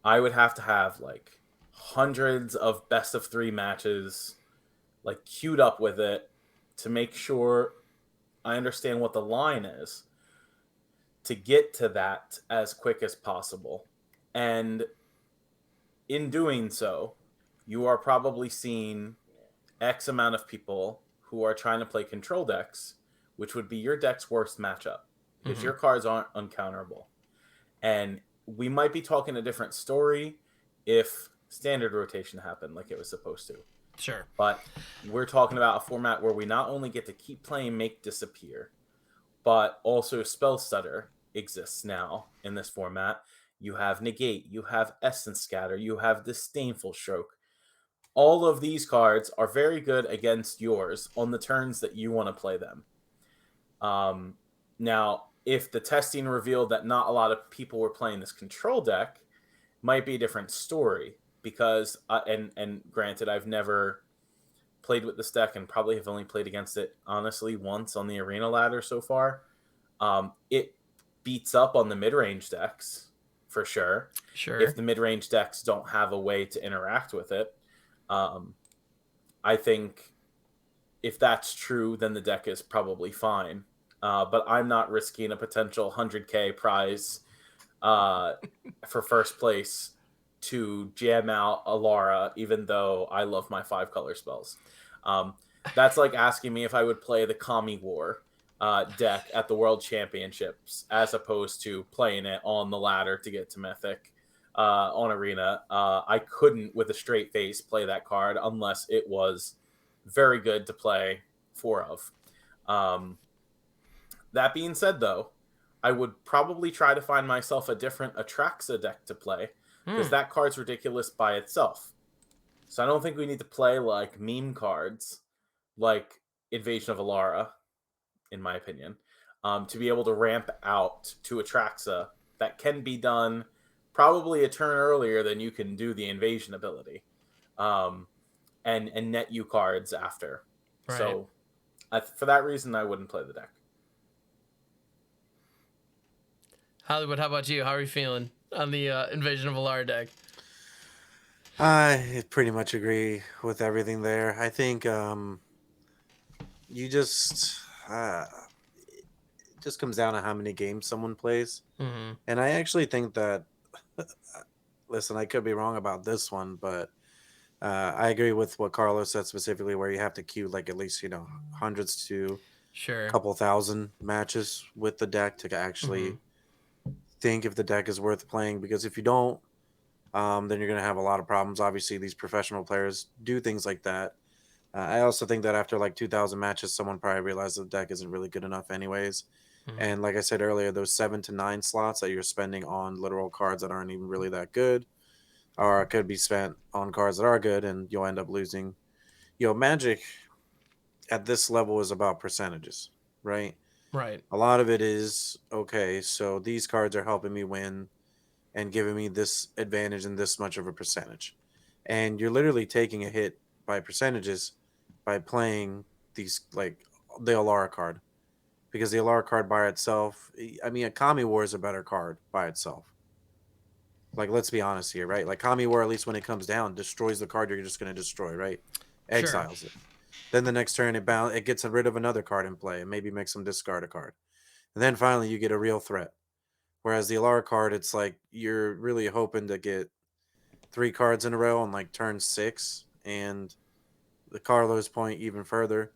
I would have to have like hundreds of best of 3 matches like queued up with it to make sure I understand what the line is to get to that as quick as possible. And in doing so, you are probably seeing X amount of people who are trying to play control decks, which would be your deck's worst matchup if your cards aren't uncounterable. And we might be talking a different story if standard rotation happen like it was supposed to.
Sure.
But we're talking about a format where we not only get to keep playing Make Disappear, but also Spell Stutter exists now in this format. You have Negate, you have Essence Scatter, you have Disdainful Stroke. All of these cards are very good against yours on the turns that you want to play them. Now, if the testing revealed that not a lot of people were playing this control deck, might be a different story. Because and granted, I've never played with this deck and probably have only played against it honestly once on the arena ladder so far. It beats up on the mid-range decks for sure.
Sure.
If the mid-range decks don't have a way to interact with it, I think if that's true, then the deck is probably fine. But I'm not risking a potential 100K prize for first place to jam out Alara, even though I love my 5-color spells. That's like asking me if I would play the Kami War deck at the World Championships as opposed to playing it on the ladder to get to Mythic on Arena. I couldn't, with a straight face, play that card unless it was very good to play 4 of. That being said, though, I would probably try to find myself a different Atraxa deck to play, because that card's ridiculous by itself. So I don't think we need to play like meme cards like Invasion of Alara, in my opinion, to be able to ramp out to Atraxa. That can be done probably a turn earlier than you can do the Invasion ability, and net you cards after.
Right.
So for that reason, I wouldn't play the deck.
Hollywood, how about you? How are you feeling on the Invasion of Alara deck?
I pretty much agree with everything there. I think you just it just comes down to how many games someone plays.
Mm-hmm.
And I actually think that listen, I could be wrong about this one, but I agree with what Carlos said specifically, where you have to queue like at least hundreds to
Sure.
a couple thousand matches with the deck to actually think if the deck is worth playing. Because if you don't, then you're going to have a lot of problems. Obviously, these professional players do things like that. I also think that after like 2,000 matches, someone probably realized the deck isn't really good enough anyways. And like I said earlier, those 7 to 9 slots that you're spending on literal cards that aren't even really that good, or could be spent on cards that are good, and you'll end up losing. Magic at this level is about percentages, right?
Right.
A lot of it is, okay, so these cards are helping me win and giving me this advantage and this much of a percentage. And you're literally taking a hit by percentages by playing these, like, the Alara card. Because the Alara card by itself, I mean, a Kami War is a better card by itself. Like, let's be honest here, right? Like, Kami War, at least when it comes down, destroys the card you're just going to destroy, right? Exiles it. Then the next turn, it gets rid of another card in play and maybe makes them discard a card. And then finally, you get a real threat. Whereas the Alara card, it's like you're really hoping to get 3 cards in a row on like turn 6. And the Carlos point even further,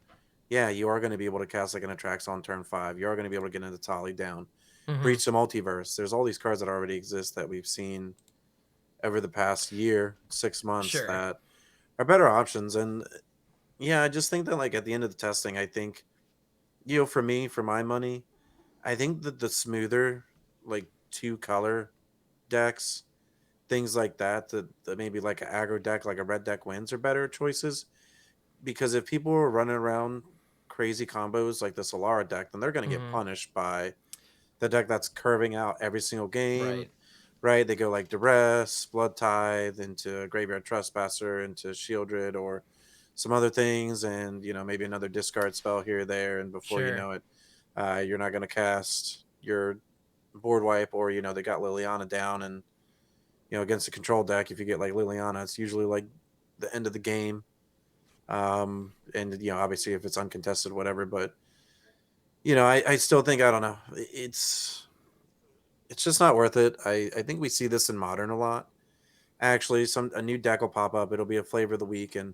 yeah, you are going to be able to cast like an Atraxa on turn 5. You are going to be able to get into Tali down. Breach the Multiverse. There's all these cards that already exist that we've seen over the past year, 6 months that are better options. And yeah, I just think that like at the end of the testing, I think, for me, for my money, I think that the smoother like 2-color decks, things like that maybe like an aggro deck, like a red deck wins, are better choices. Because if people are running around crazy combos like the Solara deck, then they're going to get punished by the deck that's curving out every single game. Right? They go like Duress, Blood Tithe, into Graveyard Trespasser, into Shieldred, or some other things, and maybe another discard spell here or there, and before you know it, you're not going to cast your board wipe, or they got Liliana down, and against a control deck, if you get like Liliana, it's usually like the end of the game. And obviously if it's uncontested, whatever, but I still think, I don't know, it's just not worth it. I think we see this in Modern a lot. Actually, a new deck will pop up. It'll be a flavor of the week, and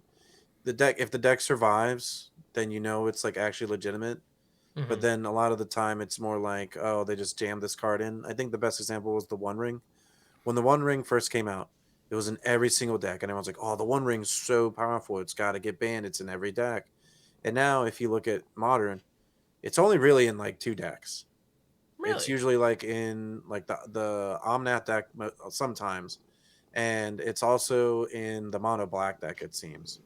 if the deck survives, then it's like actually legitimate. But then a lot of the time it's more like, oh, they just jammed this card in. I think the best example was the One Ring. When the One Ring first came out, It was in every single deck, and everyone's like, "Oh, the One Ring's so powerful; it's got to get banned. It's in every deck." And now, if you look at Modern, it's only really in like 2 decks. It's
Really?
usually like in like the Omnath deck sometimes, and it's also in the Mono Black deck, it seems.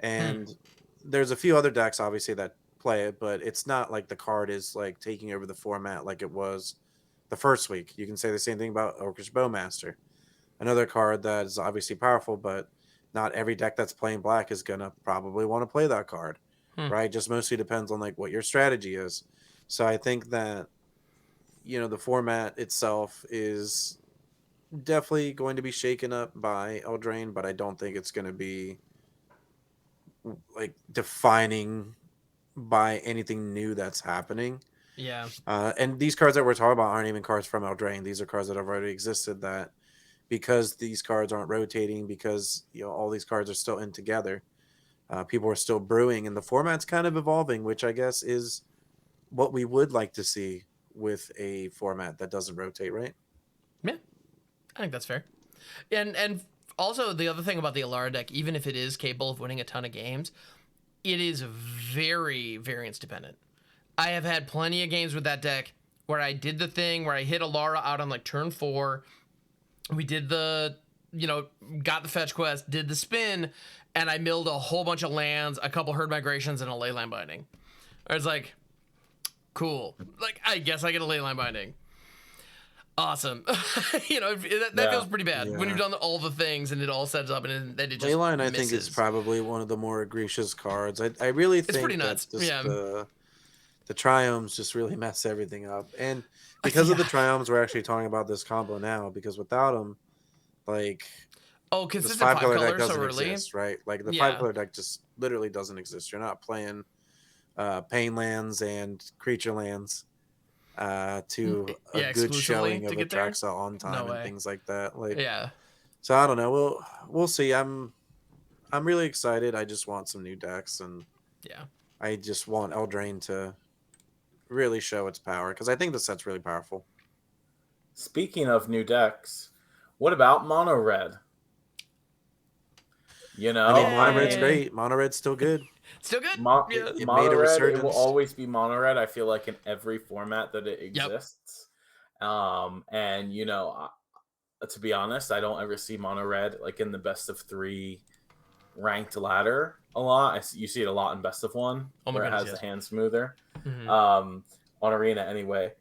And there's a few other decks obviously that play it, but it's not like the card is like taking over the format like it was the first week. You can say the same thing about Orcish Bowmaster, another card that is obviously powerful, but not every deck that's playing black is gonna probably want to play that card, right? Just mostly depends on like what your strategy is. So I think that the format itself is definitely going to be shaken up by Eldraine, but I don't think it's going to be like defining by anything new that's happening.
Yeah.
And these cards that we're talking about aren't even cards from Eldraine. These are cards that have already existed that because these cards aren't rotating, because all these cards are still in together, people are still brewing, and the format's kind of evolving, which I guess is what we would like to see with a format that doesn't rotate, right?
Yeah, I think that's fair. And also the other thing about the Alara deck, even if it is capable of winning a ton of games, it is very variance dependent. I have had plenty of games with that deck where I did the thing where I hit Alara out on like turn 4. We did the, got the fetch quest, did the spin, and I milled a whole bunch of lands, a couple herd migrations, and a leyline binding. I was like, cool. Like, I guess I get a leyline binding. Awesome. That feels pretty bad when you've done all the things and it all sets up and then it just
Leyline, I
misses.
think, is probably one of the more egregious cards. I really think
it's pretty nuts.
that just
Yeah.
the triomes just really mess everything up. And because of the triomes, we're actually talking about this combo now, because without them, like, this
consistent
5
5
color deck
colors
doesn't
so early.
exist, right? Like, the 5 color deck just literally doesn't exist. You're not playing pain lands and creature lands to a good showing of Atraxa on time and things like that. Like, so I don't know. We'll see. I'm really excited. I just want some new decks, and I just want Eldraine to really show its power, because I think the set's really powerful.
Speaking of new decks, what about Mono Red?
I mean, Mono Red's great. Mono Red's still good.
Still good.
It Mono Red, it will always be Mono Red. I feel like in every format that it exists. And to be honest, I don't ever see Mono Red like in the best of 3 ranked ladder a lot. You see it a lot in best of 1, where it has the hand smoother on Arena anyway.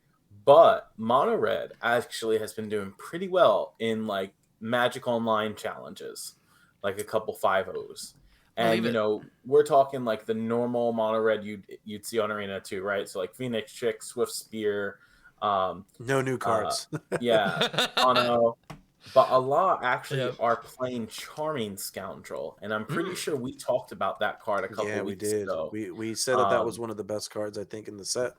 But Mono Red actually has been doing pretty well in like Magic Online challenges, like a couple 5-0s. And we're talking like the normal Mono Red you'd see on Arena too, right? So like Phoenix Chick, Swift Spear,
no new cards.
Mono. But a lot actually are playing Charming Scoundrel, and I'm pretty sure we talked about that card a couple weeks ago.
We said that was one of the best cards, I think, in the set.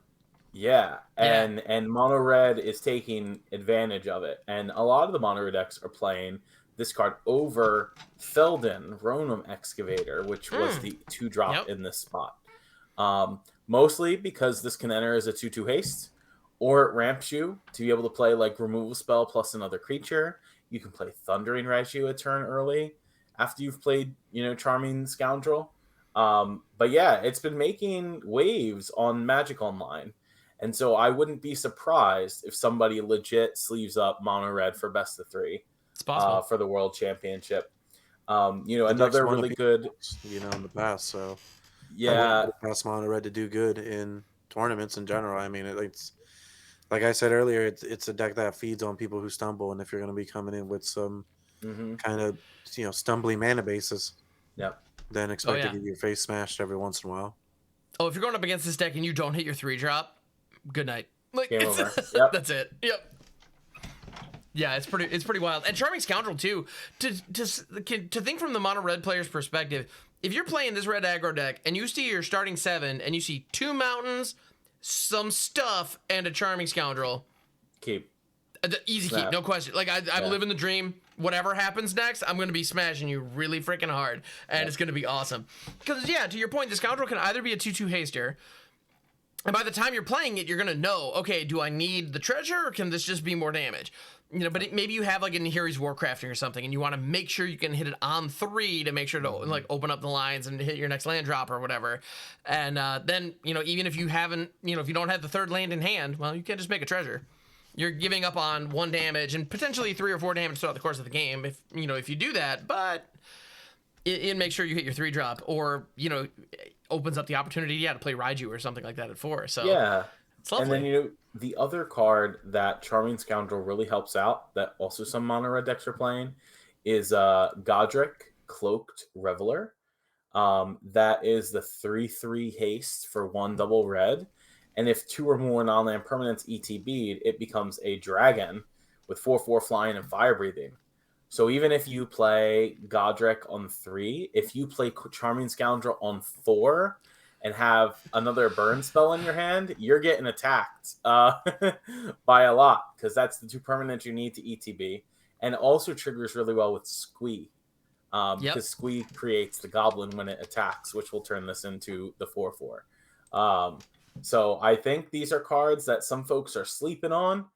Yeah, and Mono Red is taking advantage of it, and a lot of the Mono Red decks are playing this card over Felden Ronom Excavator, which was the 2-drop in this spot. Mostly because this can enter as a 2/2 haste, or it ramps you to be able to play like removal spell plus another creature. You can play Thundering Reggie a turn early after you've played, Charming Scoundrel. But yeah, it's been making waves on Magic Online. And so I wouldn't be surprised if somebody legit sleeves up Mono Red for best of 3 for the World Championship. Another really good,
in the past. So
yeah,
I would Mono Red to do good in tournaments in general. I mean, it's like I said earlier, it's a deck that feeds on people who stumble, and if you're going to be coming in with some kind of stumbly mana bases, then expect to get your face smashed every once in a while.
Oh, if you're going up against this deck and you don't hit your 3-drop, good night. Like,
game over.
That's it. Yep. Yeah, it's pretty wild. And Charming Scoundrel too. To think from the Mono Red player's perspective, if you're playing this red aggro deck and you see your starting 7 and you see 2 mountains, some stuff, and a Charming Scoundrel,
keep.
Easy keep, no question. Like, I'm living the dream. Whatever happens next, I'm going to be smashing you really freaking hard, and it's going to be awesome. Because, to your point, the Scoundrel can either be a 2/2 haster, And by the time you're playing it, you're going to know, okay, do I need the treasure or can this just be more damage? But maybe you have like an Nahiri's Warcrafting or something, and you want to make sure you can hit it on 3 to make sure to like open up the lines and hit your next land drop or whatever. And then, even if you haven't, if you don't have the 3rd land in hand, well, you can't just make a treasure. You're giving up on 1 damage and potentially 3 or 4 damage throughout the course of the game if you do that, but it makes sure you hit your 3 drop, or opens up the opportunity to play Raiju or something like that at 4. So
yeah,
it's lovely.
and then the other card that Charming Scoundrel really helps out, that also some mono red decks are playing, is Godric Cloaked Reveler. That is the 3/3 haste for 1 double red. And if 2 or more non-land permanents ETB'd, it becomes a dragon with 4/4 flying and fire breathing. So even if you play Godric on 3, if you play Charming Scoundrel on 4 and have another burn spell in your hand, you're getting attacked by a lot, because that's the 2 permanents you need to ETB. And also triggers really well with Squee. Because Squee creates the goblin when it attacks, which will turn this into the 4/4. So I think these are cards that some folks are sleeping on,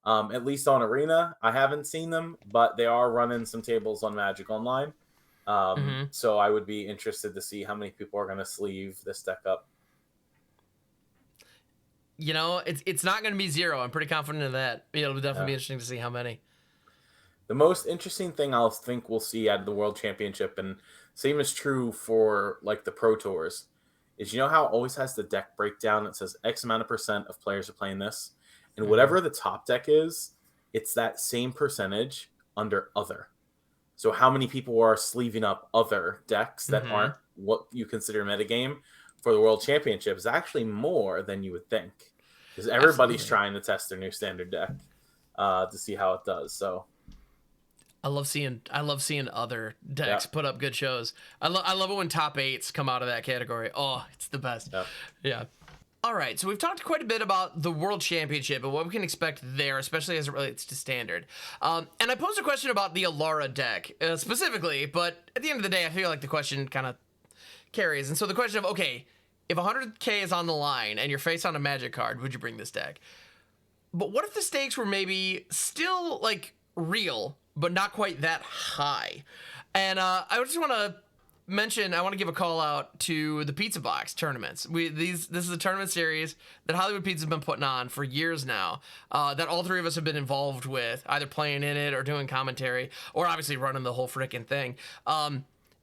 at least on Arena. I haven't seen them, but they are running some tables on Magic Online. So I would be interested to see how many people are going to sleeve this deck up.
It's not going to be 0. I'm pretty confident of that. It'll definitely be interesting to see how many.
The most interesting thing I think we'll see at the World Championship, and same is true for like the Pro Tours, is how it always has the deck breakdown that says X amount of % of players are playing this. And whatever the top deck is, it's that same percentage under other. So how many people are sleeving up other decks that aren't what you consider metagame for the World Championship is actually more than you would think. Because everybody's trying to test their new standard deck to see how it does. So
I love seeing other decks put up good shows. I love it when top 8s come out of that category. Oh, it's the best. Yeah. All right, so we've talked quite a bit about the World Championship and what we can expect there, especially as it relates to Standard. And I posed a question about the Alara deck specifically, but at the end of the day, I feel like the question kind of carries. And so the question of, okay, if 100K is on the line and you're faced on a Magic card, would you bring this deck? But what if the stakes were maybe still like real, but not quite that high? And I just want to mention, I want to give a call out to the Pizza Box tournaments. This is a tournament series that HollywoodPizza has been putting on for years now, that all 3 of us have been involved with, either playing in it or doing commentary, or obviously running the whole freaking thing, that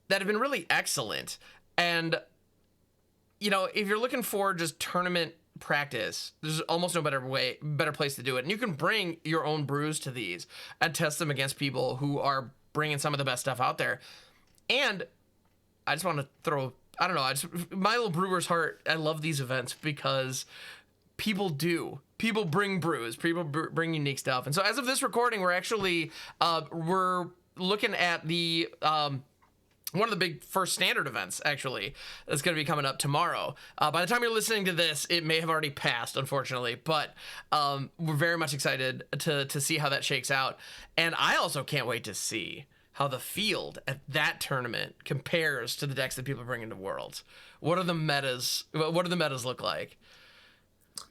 have been really excellent. And, if you're looking for just tournament practice, there's almost no better place to do it. And you can bring your own brews to these and test them against people who are bringing some of the best stuff out there. And I just want to throw, I don't know, my little brewer's heart. I love these events because people bring brews, people bring unique stuff. And so as of this recording, we're actually, we're looking at the, one of the big first Standard events, actually, that's going to be coming up tomorrow. By the time you're listening to this, it may have already passed, unfortunately, but we're very much excited to see how that shakes out. And I also can't wait to see how the field at that tournament compares to the decks that people bring into Worlds. What are the metas? What do the metas look like?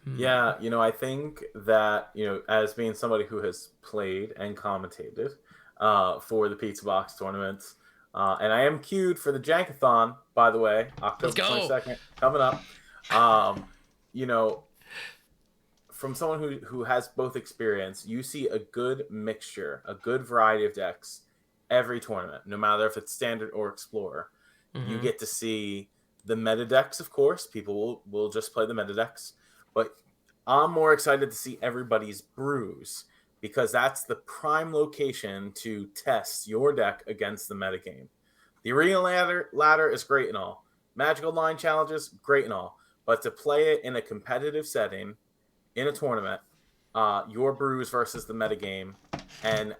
Yeah, I think that, as being somebody who has played and commentated for the Pizza Box tournaments, and I am queued for the Jankathon, by the way, October 22nd, coming up. From someone who has both experience, you see a good mixture, a good variety of decks every tournament, no matter if it's Standard or Explorer. You get to see the meta decks, of course. People will just play the meta decks. But I'm more excited to see everybody's brews, because that's the prime location to test your deck against the metagame. The Arena ladder is great and all. Magic Online challenges, great and all. But to play it in a competitive setting, in a tournament, your brews versus the metagame, and,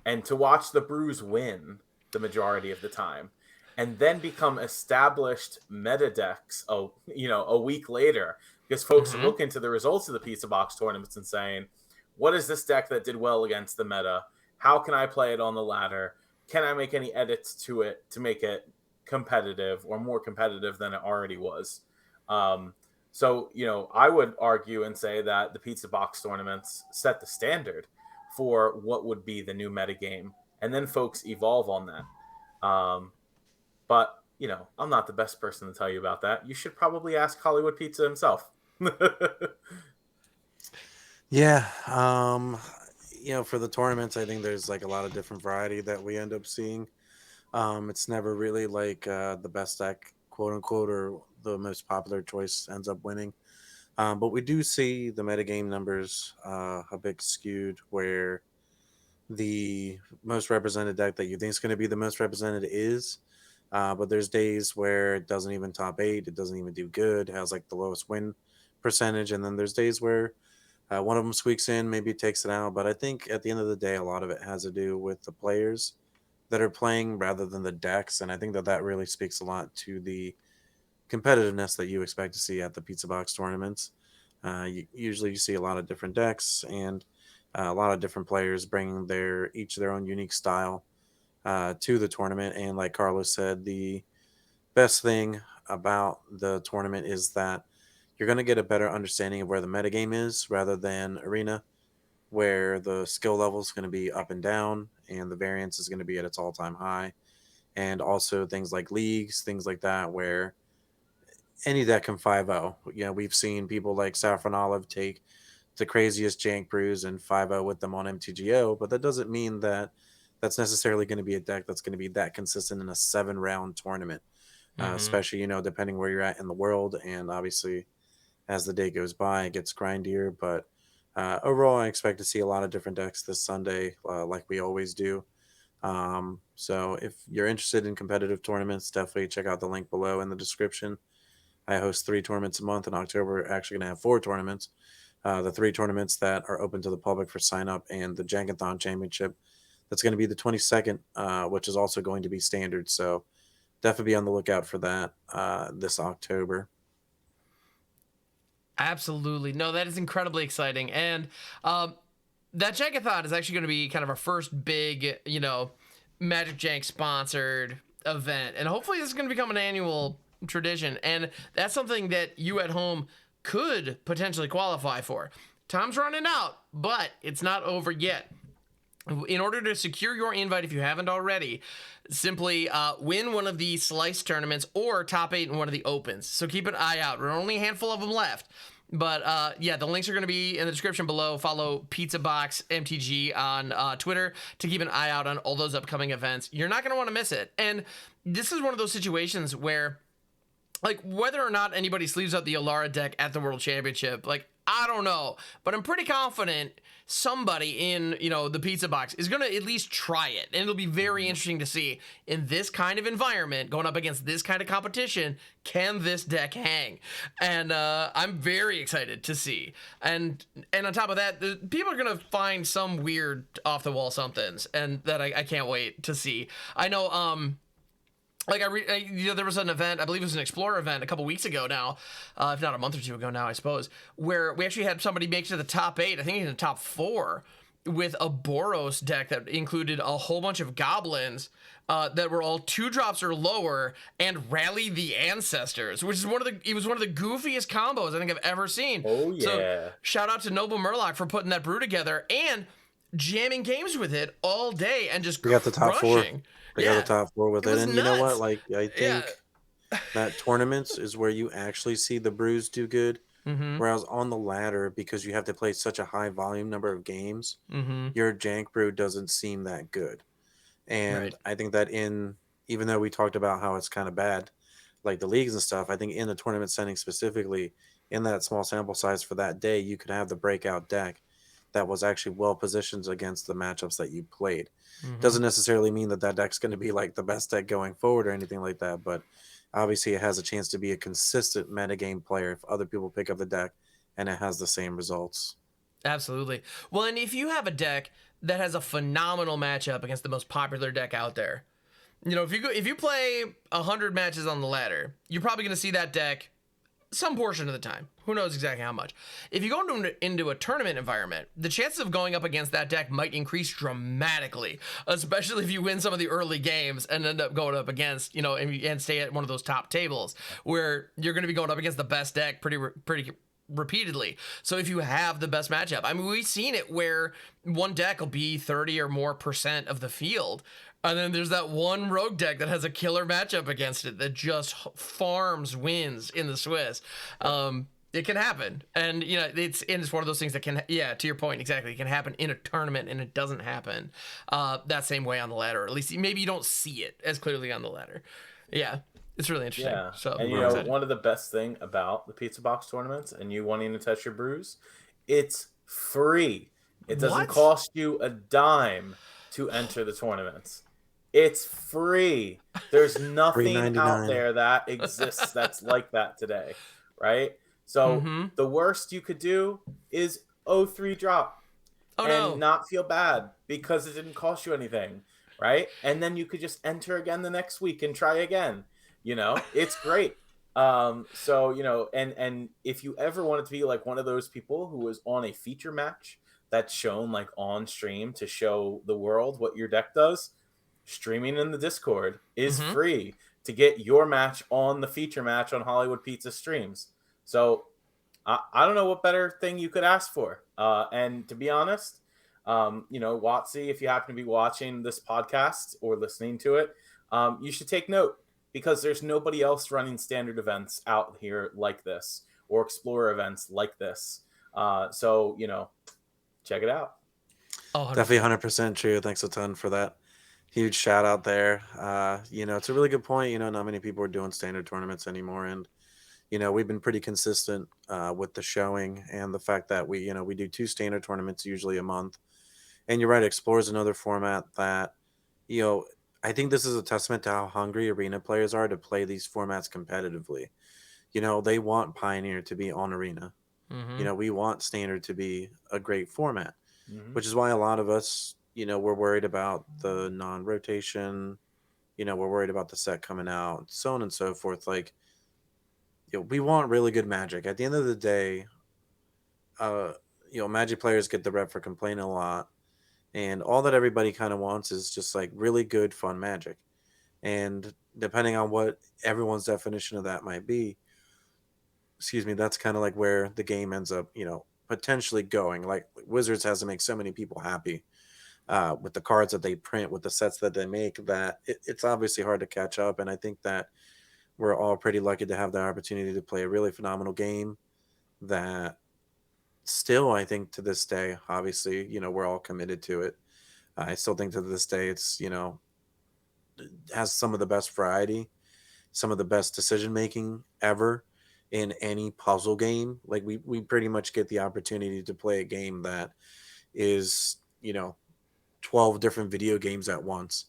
and to watch the brews win the majority of the time, and then become established meta decks, a week later, because folks are looking to the results of the Pizza Box tournaments and saying, what is this deck that did well against the meta? How can I play it on the ladder? Can I make any edits to it to make it competitive or more competitive than it already was? So, I would argue and say that the pizza box tournaments set the standard for what would be the new metagame, and then folks evolve on that. But, I'm not the best person to tell you about that. You should probably ask Hollywood Pizza himself.
Yeah. For the tournaments, I think there's like a lot of different variety that we end up seeing. It's never really like the best deck, quote unquote, or the most popular choice ends up winning. But we do see the metagame numbers a bit skewed, where the most represented deck that you think is going to be the most represented is. But there's days where it doesn't even top 8, it doesn't even do good, has like the lowest win percentage, and then there's days where one of them squeaks in, maybe takes it out. But I think at the end of the day, a lot of it has to do with the players that are playing rather than the decks, and I think that really speaks a lot to the competitiveness that you expect to see at the pizza box tournaments. Usually you see a lot of different decks and a lot of different players bringing their own unique style to the tournament. And like Carlos said, the best thing about the tournament is that you're going to get a better understanding of where the metagame is rather than Arena, where the skill level is going to be up and down and the variance is going to be at its all-time high. And also things like leagues, things like that, where any deck can 5-0. We've seen people like Saffron Olive take the craziest jank brews and 5-0 with them on MTGO, but that doesn't mean that that's necessarily going to be a deck that's going to be that consistent in a 7-round tournament, especially, depending where you're at in the world. And obviously, as the day goes by, it gets grindier. But overall, I expect to see a lot of different decks this Sunday, like we always do. So if you're interested in competitive tournaments, definitely check out the link below in the description. I host 3 tournaments a month. In October, we're actually going to have 4 tournaments. The 3 tournaments that are open to the public for sign up, and the Jankathon Championship that's going to be the 22nd, which is also going to be standard. So definitely be on the lookout for that this October.
Absolutely. No, that is incredibly exciting. And that Jankathon is actually going to be kind of our first big, MagicJank sponsored event. And hopefully this is going to become an annual tradition. And that's something that you at home could potentially qualify for. Time's running out, but it's not over yet. In order to secure your invite, if you haven't already, simply win one of the slice tournaments or top 8 in one of the opens. So keep an eye out. There are only a handful of them left. But the links are going to be in the description below. Follow Pizza Box MTG on Twitter to keep an eye out on all those upcoming events. You're not going to want to miss it. And this is one of those situations where, like, whether or not anybody sleeves up the Alara deck at the World Championship, like, I don't know, but I'm pretty confident somebody in, the pizza box is going to at least try it. And it'll be very interesting to see, in this kind of environment, going up against this kind of competition, can this deck hang? And I'm very excited to see. And on top of that, people are going to find some weird off-the-wall somethings, and that I can't wait to see. I know, there was an event, I believe it was an Explorer event a couple weeks ago now, if not a month or 2 ago now, I suppose, where we actually had somebody make it to the top 8, I think in the top 4, with a Boros deck that included a whole bunch of goblins that were all 2 drops or lower and Rally the Ancestors, which is one of the goofiest combos I think I've ever seen.
Oh, yeah.
So shout out to Noble Murloc for putting that brew together and jamming games with it all day and just
got the top 4. They got the top 4 with it. And
nuts.
You know what? Like, I think that tournaments is where you actually see the brews do good. Mm-hmm. Whereas on the ladder, because you have to play such a high volume number of games, your jank brew doesn't seem that good. And I think that even though we talked about how it's kind of bad, like the leagues and stuff, I think in the tournament setting specifically, in that small sample size for that day, you could have the breakout deck that was actually well positioned against the matchups that you played. Doesn't necessarily mean that deck's going to be like the best deck going forward or anything like that, but obviously it has a chance to be a consistent metagame player if other people pick up the deck and it has the same results.
Absolutely. Well, and if you have a deck that has a phenomenal matchup against the most popular deck out there, if you play 100 matches on the ladder, you're probably going to see that deck some portion of the time. Who knows exactly how much. If you go into a tournament environment, the chances of going up against that deck might increase dramatically, especially if you win some of the early games and end up going up against, and stay at one of those top tables where you're going to be going up against the best deck pretty repeatedly. So if you have the best matchup, I mean, we've seen it where one deck will be 30 or more % of the field. And then there's that one rogue deck that has a killer matchup against it that just farms wins in the Swiss. It can happen. And, it's one of those things that can, to your point, exactly. It can happen in a tournament, and it doesn't happen that same way on the ladder. Or at least maybe you don't see it as clearly on the ladder. Yeah, it's really interesting.
Yeah.
So,
and, one of the best thing about the pizza box tournaments and you wanting to test your brews, it's free. It doesn't cost you a dime to enter the tournaments. It's free. There's nothing out there that exists that's like that today, right? So the worst you could do is 0-3 drop not feel bad because it didn't cost you anything, right? And then you could just enter again the next week and try again. It's great. And if you ever wanted to be like one of those people who was on a feature match that's shown like on stream to show the world what your deck does, streaming in the Discord is free to get your match on the feature match on HollywoodPizza streams. So I don't know what better thing you could ask for. And to be honest, Watsy, if you happen to be watching this podcast or listening to it, you should take note because there's nobody else running standard events out here like this or explorer events like this. So, check it out.
Oh, definitely 100% true. Thanks a ton for that. Huge shout out there. It's a really good point. Not many people are doing standard tournaments anymore. And, we've been pretty consistent with the showing and the fact that we do 2 standard tournaments usually a month. And you're right, Explorer is another format that, I think this is a testament to how hungry arena players are to play these formats competitively. They want Pioneer to be on arena. We want standard to be a great format, which is why a lot of us, we're worried about the non-rotation, we're worried about the set coming out, so on and so forth. Like, we want really good Magic. At the end of the day, Magic players get the rep for complaining a lot. And all that everybody kind of wants is just like really good, fun Magic. And depending on what everyone's definition of that might be, that's kind of like where the game ends up, potentially going. Like Wizards has to make so many people happy with the cards that they print, with the sets that they make, that it's obviously hard to catch up. And I think that we're all pretty lucky to have the opportunity to play a really phenomenal game that still, I think to this day, obviously, we're all committed to it. I still think to this day it's, has some of the best variety, some of the best decision making ever in any puzzle game. Like we pretty much get the opportunity to play a game that is, 12 different video games at once.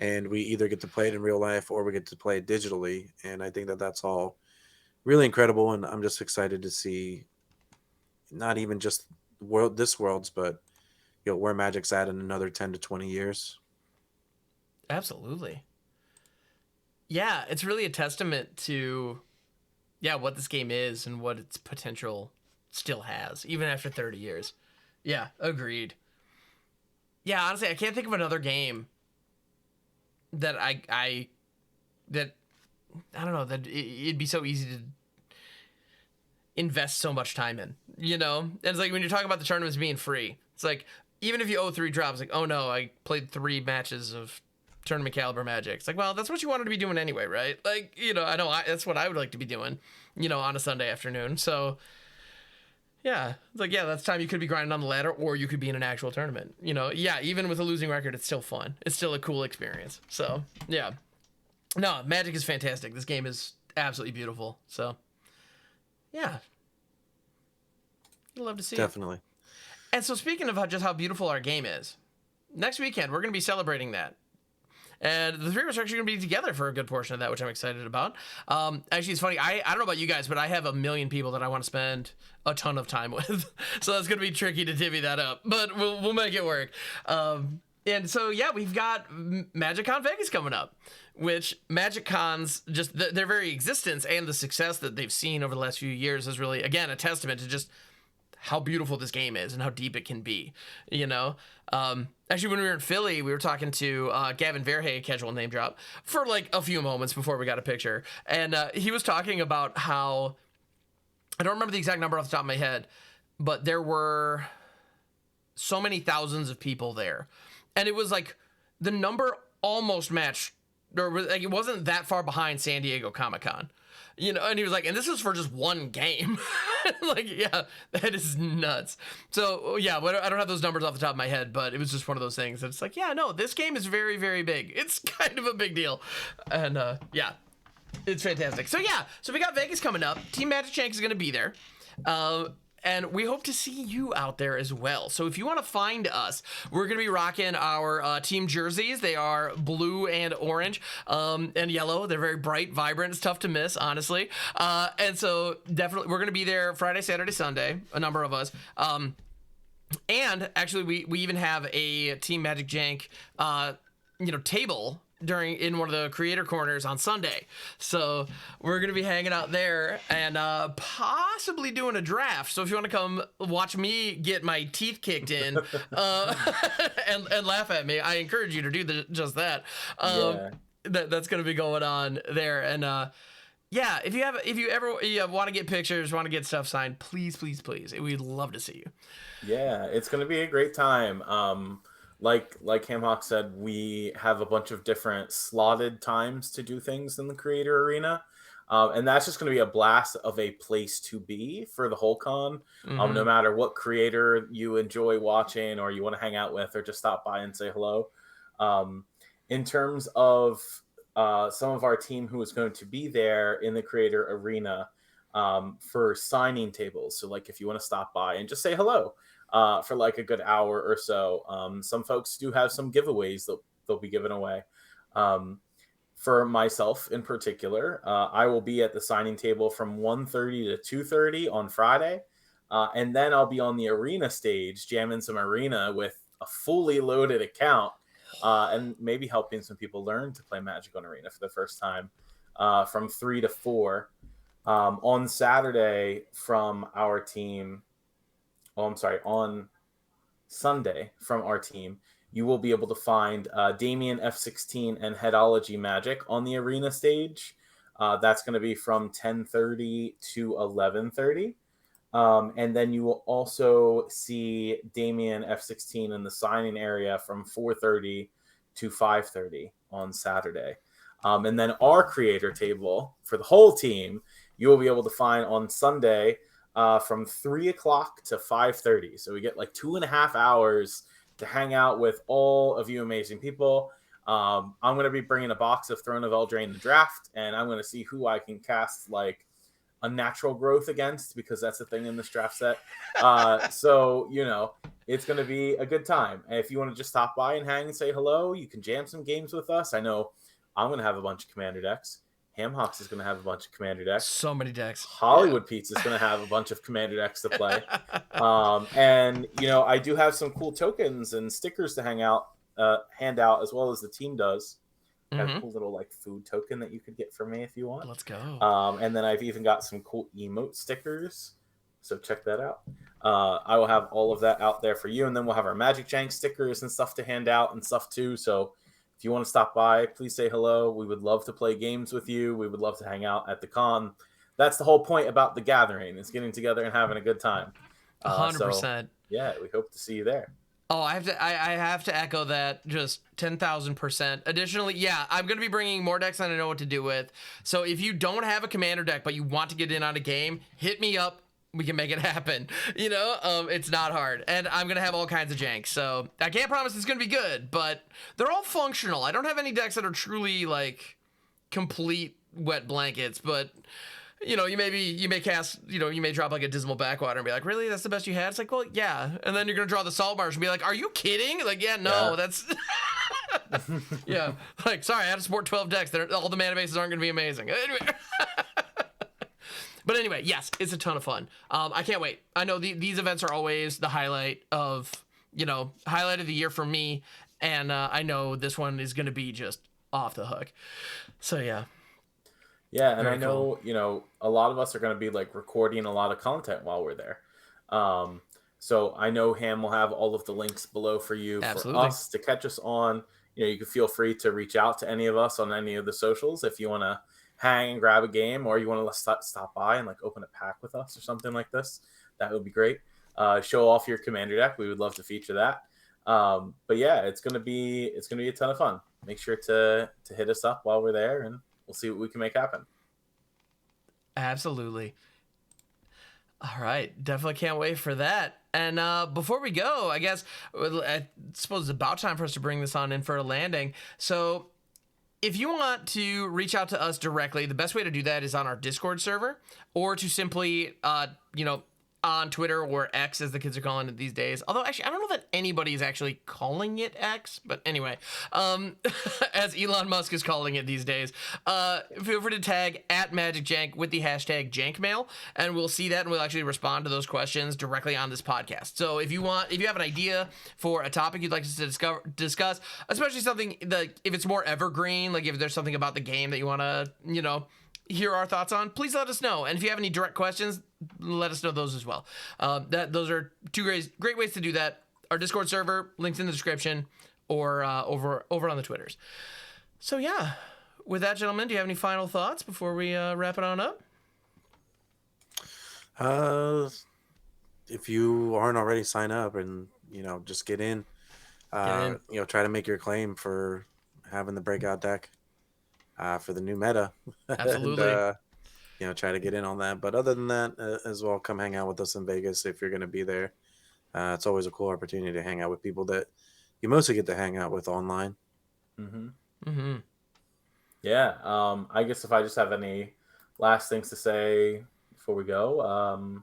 And we either get to play it in real life or we get to play it digitally. And I think that that's all really incredible. And I'm just excited to see not even just this world's, but where Magic's at in another 10 to 20 years.
Absolutely. Yeah, it's really a testament to what this game is and what its potential still has, even after 30 years. Yeah, agreed. Yeah, honestly, I can't think of another game that I don't know, that it'd be so easy to invest so much time in, And it's like when you're talking about the tournaments being free, it's like even if you 0-3 drops, like, oh no, I played 3 matches of tournament caliber Magic. It's like, well, that's what you wanted to be doing anyway, right? Like, I know that's what I would like to be doing, on a Sunday afternoon. So yeah, it's like, that's time you could be grinding on the ladder, or you could be in an actual tournament. Even with a losing record, it's still fun. It's still a cool experience. So yeah, no, Magic is fantastic. This game is absolutely beautiful. So yeah, I'd love to see
Definitely.
it. And so speaking of just how beautiful our game is, next weekend we're going to be celebrating that. And the 3 of us are actually going to be together for a good portion of that, which I'm excited about. Actually, it's funny. I don't know about you guys, but I have a million people that I want to spend a ton of time with. So that's going to be tricky to divvy that up, but we'll make it work. And so, yeah, we've got MagicCon Vegas coming up, which MagicCon's just their very existence and the success that they've seen over the last few years is really, again, a testament to just how beautiful this game is and how deep it can be, you know? Actually, when we were in Philly, we were talking to Gavin Verhey, casual name drop, for like a few moments before we got a picture. And he was talking about how, I don't remember the exact number off the top of my head, but there were so many thousands of people there. And it was like the number almost matched, or like it wasn't that far behind San Diego Comic-Con. You know, and he was like, and this is for just one game. Like, yeah, that is nuts. So, yeah, I don't have those numbers off the top of my head, but it was just one of those things. It's like, yeah, no, this game is very, very big. It's kind of a big deal. And, yeah, it's fantastic. So, yeah, so we got Vegas coming up. Team MagicJank is going to be there. And we hope to see you out there as well. So if you want to find us, we're going to be rocking our team jerseys. They are blue and orange and yellow. They're very bright, vibrant. It's tough to miss, honestly. And so definitely we're going to be there Friday, Saturday, Sunday, a number of us. And actually we even have a Team MagicJank, table in one of the creator corners on Sunday. So we're going to be hanging out there and possibly doing a draft. So if you want to come watch me get my teeth kicked in and laugh at me, I encourage you to do just that. That's going to be going on there. And yeah, if you ever want to get pictures, want to get stuff signed, please, we'd love to see you.
Yeah, it's going to be a great time. Like Hamhawk said, we have a bunch of different slotted times to do things in the creator arena. And that's just going to be a blast of a place to be for the whole con. No matter what creator you enjoy watching or you want to hang out with or just stop by and say hello. In terms of some of our team who is going to be there in the creator arena for signing tables. So like if you want to stop by and just say hello. For like a good hour or so. Some folks do have some giveaways that they'll be giving away. For myself in particular, I will be at the signing table from 1:30 to 2:30 on Friday. And then I'll be on the arena stage jamming some arena with a fully loaded account and maybe helping some people learn to play Magic on Arena for the first time from 3 to 4. On Saturday from our team, on Sunday from our team, you will be able to find Damien F16 and Headology Magic on the arena stage. That's going to be from 10:30 to 11:30. And then you will also see Damien F16 in the signing area from 4:30 to 5:30 on Saturday. And then our creator table for the whole team, you will be able to find on Sunday from 3 o'clock to 5:30. So we get like 2.5 hours to hang out with all of you amazing people. I'm going to be bringing a box of Throne of Eldraine the draft, and I'm going to see who I can cast like a natural growth against, because that's the thing in this draft set. So, it's going to be a good time. And if you want to just stop by and hang and say hello, you can jam some games with us. I know I'm going to have a bunch of commander decks. Hamhawks is going to have a bunch of commander decks.
So many decks.
HollywoodPizza is going to have a bunch of commander decks to play. And, I do have some cool tokens and stickers to hand out, as well as the team does. Got a cool little like food token that you could get from me if you want.
Let's go.
And then I've even got some cool emote stickers. So check that out. I will have all of that out there for you. And then we'll have our MagicJank stickers and stuff to hand out and stuff too. So if you want to stop by, please say hello. We would love to play games with you. We would love to hang out at the con. That's the whole point about the gathering, is getting together and having a good time.
100%.
So, yeah, we hope to see you there.
Oh, I have to echo that just 10,000%. Additionally, yeah, I'm going to be bringing more decks than I know what to do with. So if you don't have a commander deck, but you want to get in on a game, hit me up. We can make it happen. It's not hard. And I'm going to have all kinds of jank. So I can't promise it's going to be good, but they're all functional. I don't have any decks that are truly like complete wet blankets, but you may cast, you may drop like a Dismal Backwater and be like, really? That's the best you had? It's like, well, yeah. And then you're going to draw the Salt Marsh and be like, are you kidding? Like, yeah, no, that's yeah. Like, sorry, I had to support 12 decks. All the mana bases aren't going to be amazing. Anyway. But anyway, yes, it's a ton of fun. I can't wait. I know these events are always the highlight of the year for me. and I know this one is going to be just off the hook. So yeah.
Yeah, and
Very
I know, a lot of us are going to be like recording a lot of content while we're there. So I know Ham will have all of the links below for you, for
Absolutely.
us to catch us on. You can feel free to reach out to any of us on any of the socials if you want to hang and grab a game, or you want to stop by and like open a pack with us or something like this. That would be great. Show off your commander deck. We would love to feature that. But yeah, it's gonna be a ton of fun. Make sure to hit us up while we're there, and we'll see what we can make happen.
Absolutely. All right, definitely can't wait for that. And before we go, I suppose it's about time for us to bring this on in for a landing. So if you want to reach out to us directly, the best way to do that is on our Discord server, or to simply, on Twitter, or X as the kids are calling it these days. Although actually, I don't know that anybody is actually calling it X, but anyway, as Elon Musk is calling it these days, feel free to tag @MagicJank with the hashtag JankMail, and we'll see that, and we'll actually respond to those questions directly on this podcast. So if you have an idea for a topic you'd like us to discuss, especially something like if it's more evergreen, like if there's something about the game that you want to, hear our thoughts on, please let us know. And if you have any direct questions, let us know those as well. Those are two great ways to do that. Our Discord server, links in the description, or over on the Twitters. So yeah, with that, gentlemen, do you have any final thoughts before we wrap it on up?
If you aren't already, sign up and just get in. Try to make your claim for having the breakout deck for the new meta.
Absolutely.
And, try to get in on that. But other than that, as well, come hang out with us in Vegas if you're going to be there. It's always a cool opportunity to hang out with people that you mostly get to hang out with online.
Mm-hmm.
Mm-hmm.
Yeah. I guess if I just have any last things to say before we go,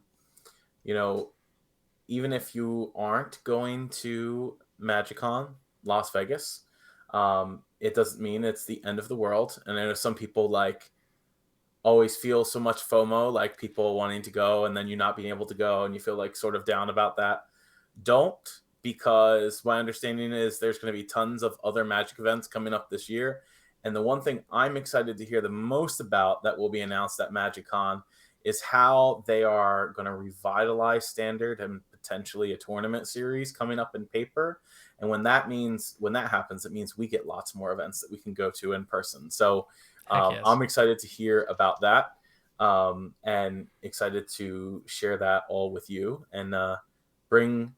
even if you aren't going to MagicCon Las Vegas, it doesn't mean it's the end of the world. And I know some people always feel so much FOMO, like people wanting to go and then you not being able to go, and you feel like sort of down about that. Don't, because my understanding is there's going to be tons of other Magic events coming up this year. And the one thing I'm excited to hear the most about that will be announced at MagicCon is how they are going to revitalize Standard and potentially a tournament series coming up in paper. And when that happens, it means we get lots more events that we can go to in person. So
Yes.
I'm excited to hear about that, and excited to share that all with you, and bring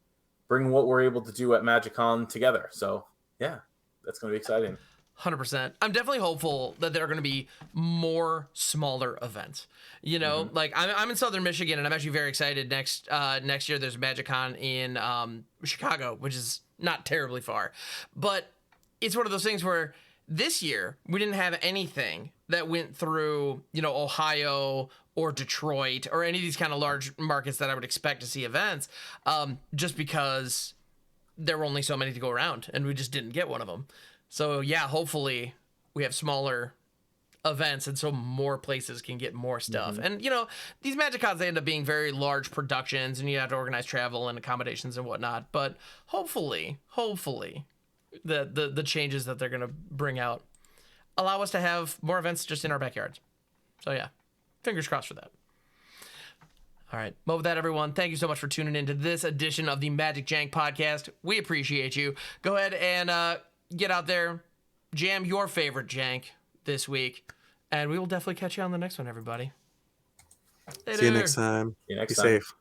what we're able to do at MagicCon together. So yeah, that's going to be exciting.
100%. I'm definitely hopeful that there are going to be more smaller events. Like I'm in Southern Michigan, and I'm actually very excited. Next year, there's MagicCon in Chicago, which is not terribly far, but it's one of those things where this year we didn't have anything that went through, Ohio or Detroit or any of these kind of large markets that I would expect to see events, just because there were only so many to go around, and we just didn't get one of them. So yeah, hopefully we have smaller events, and so more places can get more stuff.
Mm-hmm.
And these MagicCons, they end up being very large productions, and you have to organize travel and accommodations and whatnot. But hopefully, the changes that they're gonna bring out allow us to have more events just in our backyards. So yeah, fingers crossed for that. All right. Well, with that, everyone, thank you so much for tuning into this edition of the MagicJank podcast. We appreciate you. Go ahead and get out there, jam your favorite jank this week, and we will definitely catch you on the next one, everybody. Later.
See you next time.
See you next
Be
time.
safe.